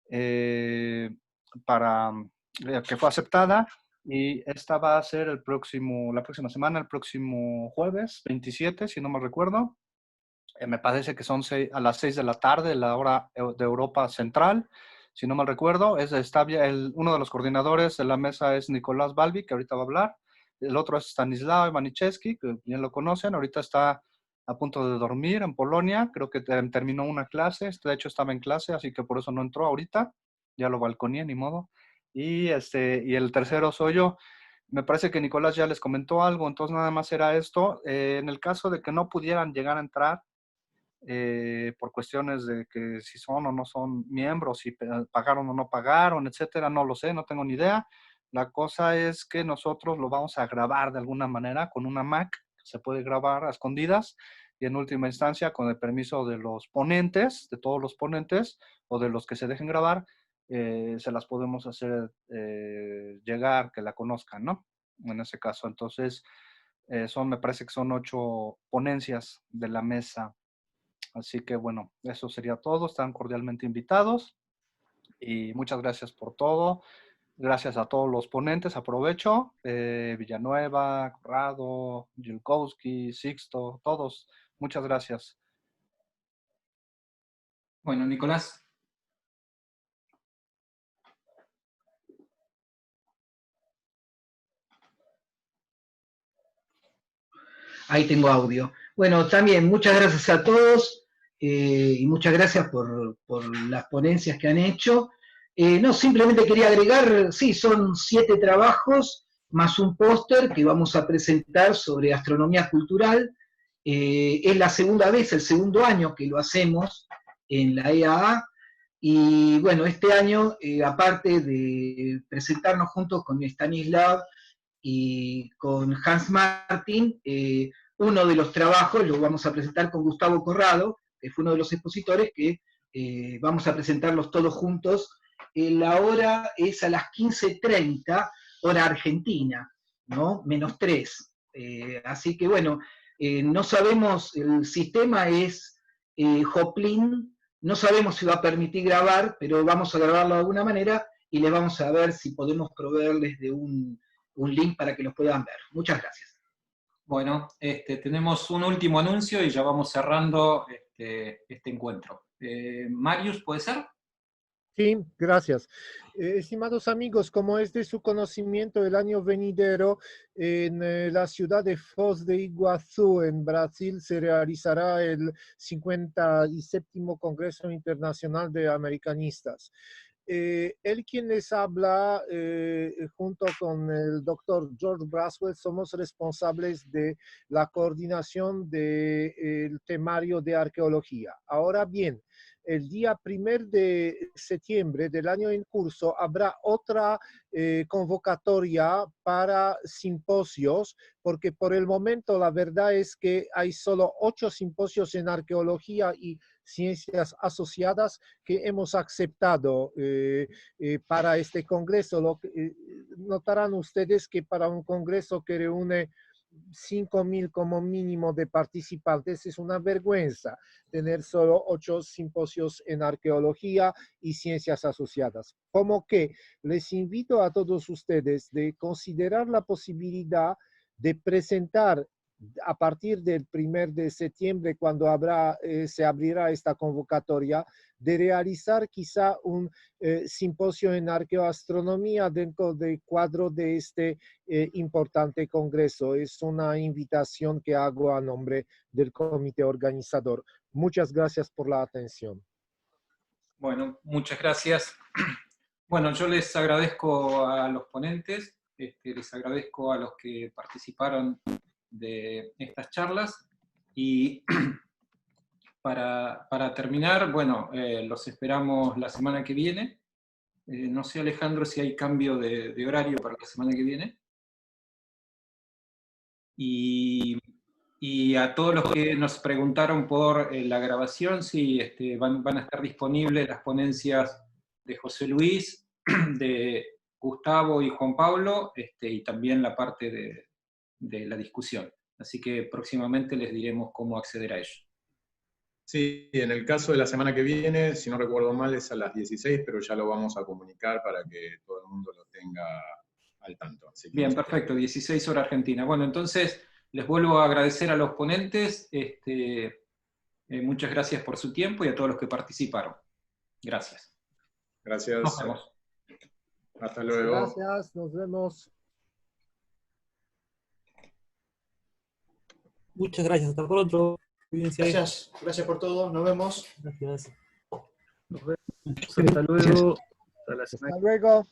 que fue aceptada, y esta va a ser la próxima semana, el próximo jueves 27, si no me recuerdo. Me parece que son a las 6 de la tarde, la hora de Europa Central, si no mal recuerdo. Uno de los coordinadores de la mesa es Nicolás Balbi, que ahorita va a hablar. El otro es Stanislaw Maniszewski, que bien lo conocen. Ahorita está a punto de dormir en Polonia. Creo que terminó una clase. De hecho, estaba en clase, así que por eso no entró ahorita. Ya lo balconeé, ni modo. Y el tercero soy yo. Me parece que Nicolás ya les comentó algo, entonces nada más era esto. En el caso de que no pudieran llegar a entrar, por cuestiones de que si son o no son miembros, si pagaron o no pagaron, etcétera, no lo sé, no tengo ni idea. La cosa es que nosotros lo vamos a grabar de alguna manera con una Mac, se puede grabar a escondidas, y en última instancia, con el permiso de los ponentes, de todos los ponentes, o de los que se dejen grabar, se las podemos hacer llegar, que la conozcan, ¿no? En ese caso, entonces, me parece que son 8 ponencias de la mesa. Así que bueno, eso sería todo. Están cordialmente invitados y muchas gracias por todo. Gracias a todos los ponentes. Aprovecho. Villanueva, Corrado, Yulkowski, Sixto, todos. Muchas gracias. Bueno, Nicolás. Ahí tengo audio. Bueno, también muchas gracias a todos y muchas gracias por las ponencias que han hecho. No, simplemente quería agregar, sí, son 7 trabajos más un póster que vamos a presentar sobre astronomía cultural. Es la segunda vez, el segundo año que lo hacemos en la EAA. Y bueno, este año, aparte de presentarnos juntos con Stanislav y con Hans Martin, uno de los trabajos lo vamos a presentar con Gustavo Corrado, que fue uno de los expositores, que vamos a presentarlos todos juntos. La hora es a las 15:30, hora argentina, ¿no? -3. Así que bueno, no sabemos, el sistema es Hoplin, no sabemos si va a permitir grabar, pero vamos a grabarlo de alguna manera y les vamos a ver si podemos proveerles de un link para que los puedan ver. Muchas gracias. Bueno, tenemos un último anuncio y ya vamos cerrando este encuentro. Marius, ¿puede ser? Sí, gracias. Estimados amigos, como es de su conocimiento, el año venidero en la ciudad de Foz de Iguazú, en Brasil, se realizará el 57º Congreso Internacional de Americanistas. Él quien les habla, junto con el doctor George Braswell, somos responsables de la coordinación del temario de arqueología. Ahora bien, el día 1 de septiembre del año en curso habrá otra convocatoria para simposios, porque por el momento la verdad es que hay solo 8 simposios en arqueología y ciencias asociadas que hemos aceptado para este congreso. Notarán ustedes que para un congreso que reúne 5.000 como mínimo de participantes es una vergüenza tener solo 8 simposios en arqueología y ciencias asociadas. Como que les invito a todos ustedes de considerar la posibilidad de presentar a partir del 1 de septiembre, cuando se abrirá esta convocatoria, de realizar quizá un simposio en arqueoastronomía dentro del cuadro de este importante congreso. Es una invitación que hago a nombre del comité organizador. Muchas gracias por la atención. Bueno, muchas gracias. Bueno, yo les agradezco a los ponentes, les agradezco a los que participaron de estas charlas, y para terminar, bueno, los esperamos la semana que viene. No sé, Alejandro, si hay cambio de horario para la semana que viene. Y a todos los que nos preguntaron por la grabación, sí, van a estar disponibles las ponencias de José Luis, de Gustavo y Juan Pablo, y también la parte de la discusión. Así que próximamente les diremos cómo acceder a ello. Sí, en el caso de la semana que viene, si no recuerdo mal, es a las 16, pero ya lo vamos a comunicar para que todo el mundo lo tenga al tanto. Así que bien, perfecto, 16 horas Argentina. Bueno, entonces les vuelvo a agradecer a los ponentes, muchas gracias por su tiempo y a todos los que participaron. Gracias. Gracias. Nos vemos. Hasta luego. Gracias, nos vemos. Muchas gracias, hasta pronto. Cuídense. Gracias por todo, nos vemos. Gracias. Nos vemos. Hasta luego. Hasta la semana. Hasta luego.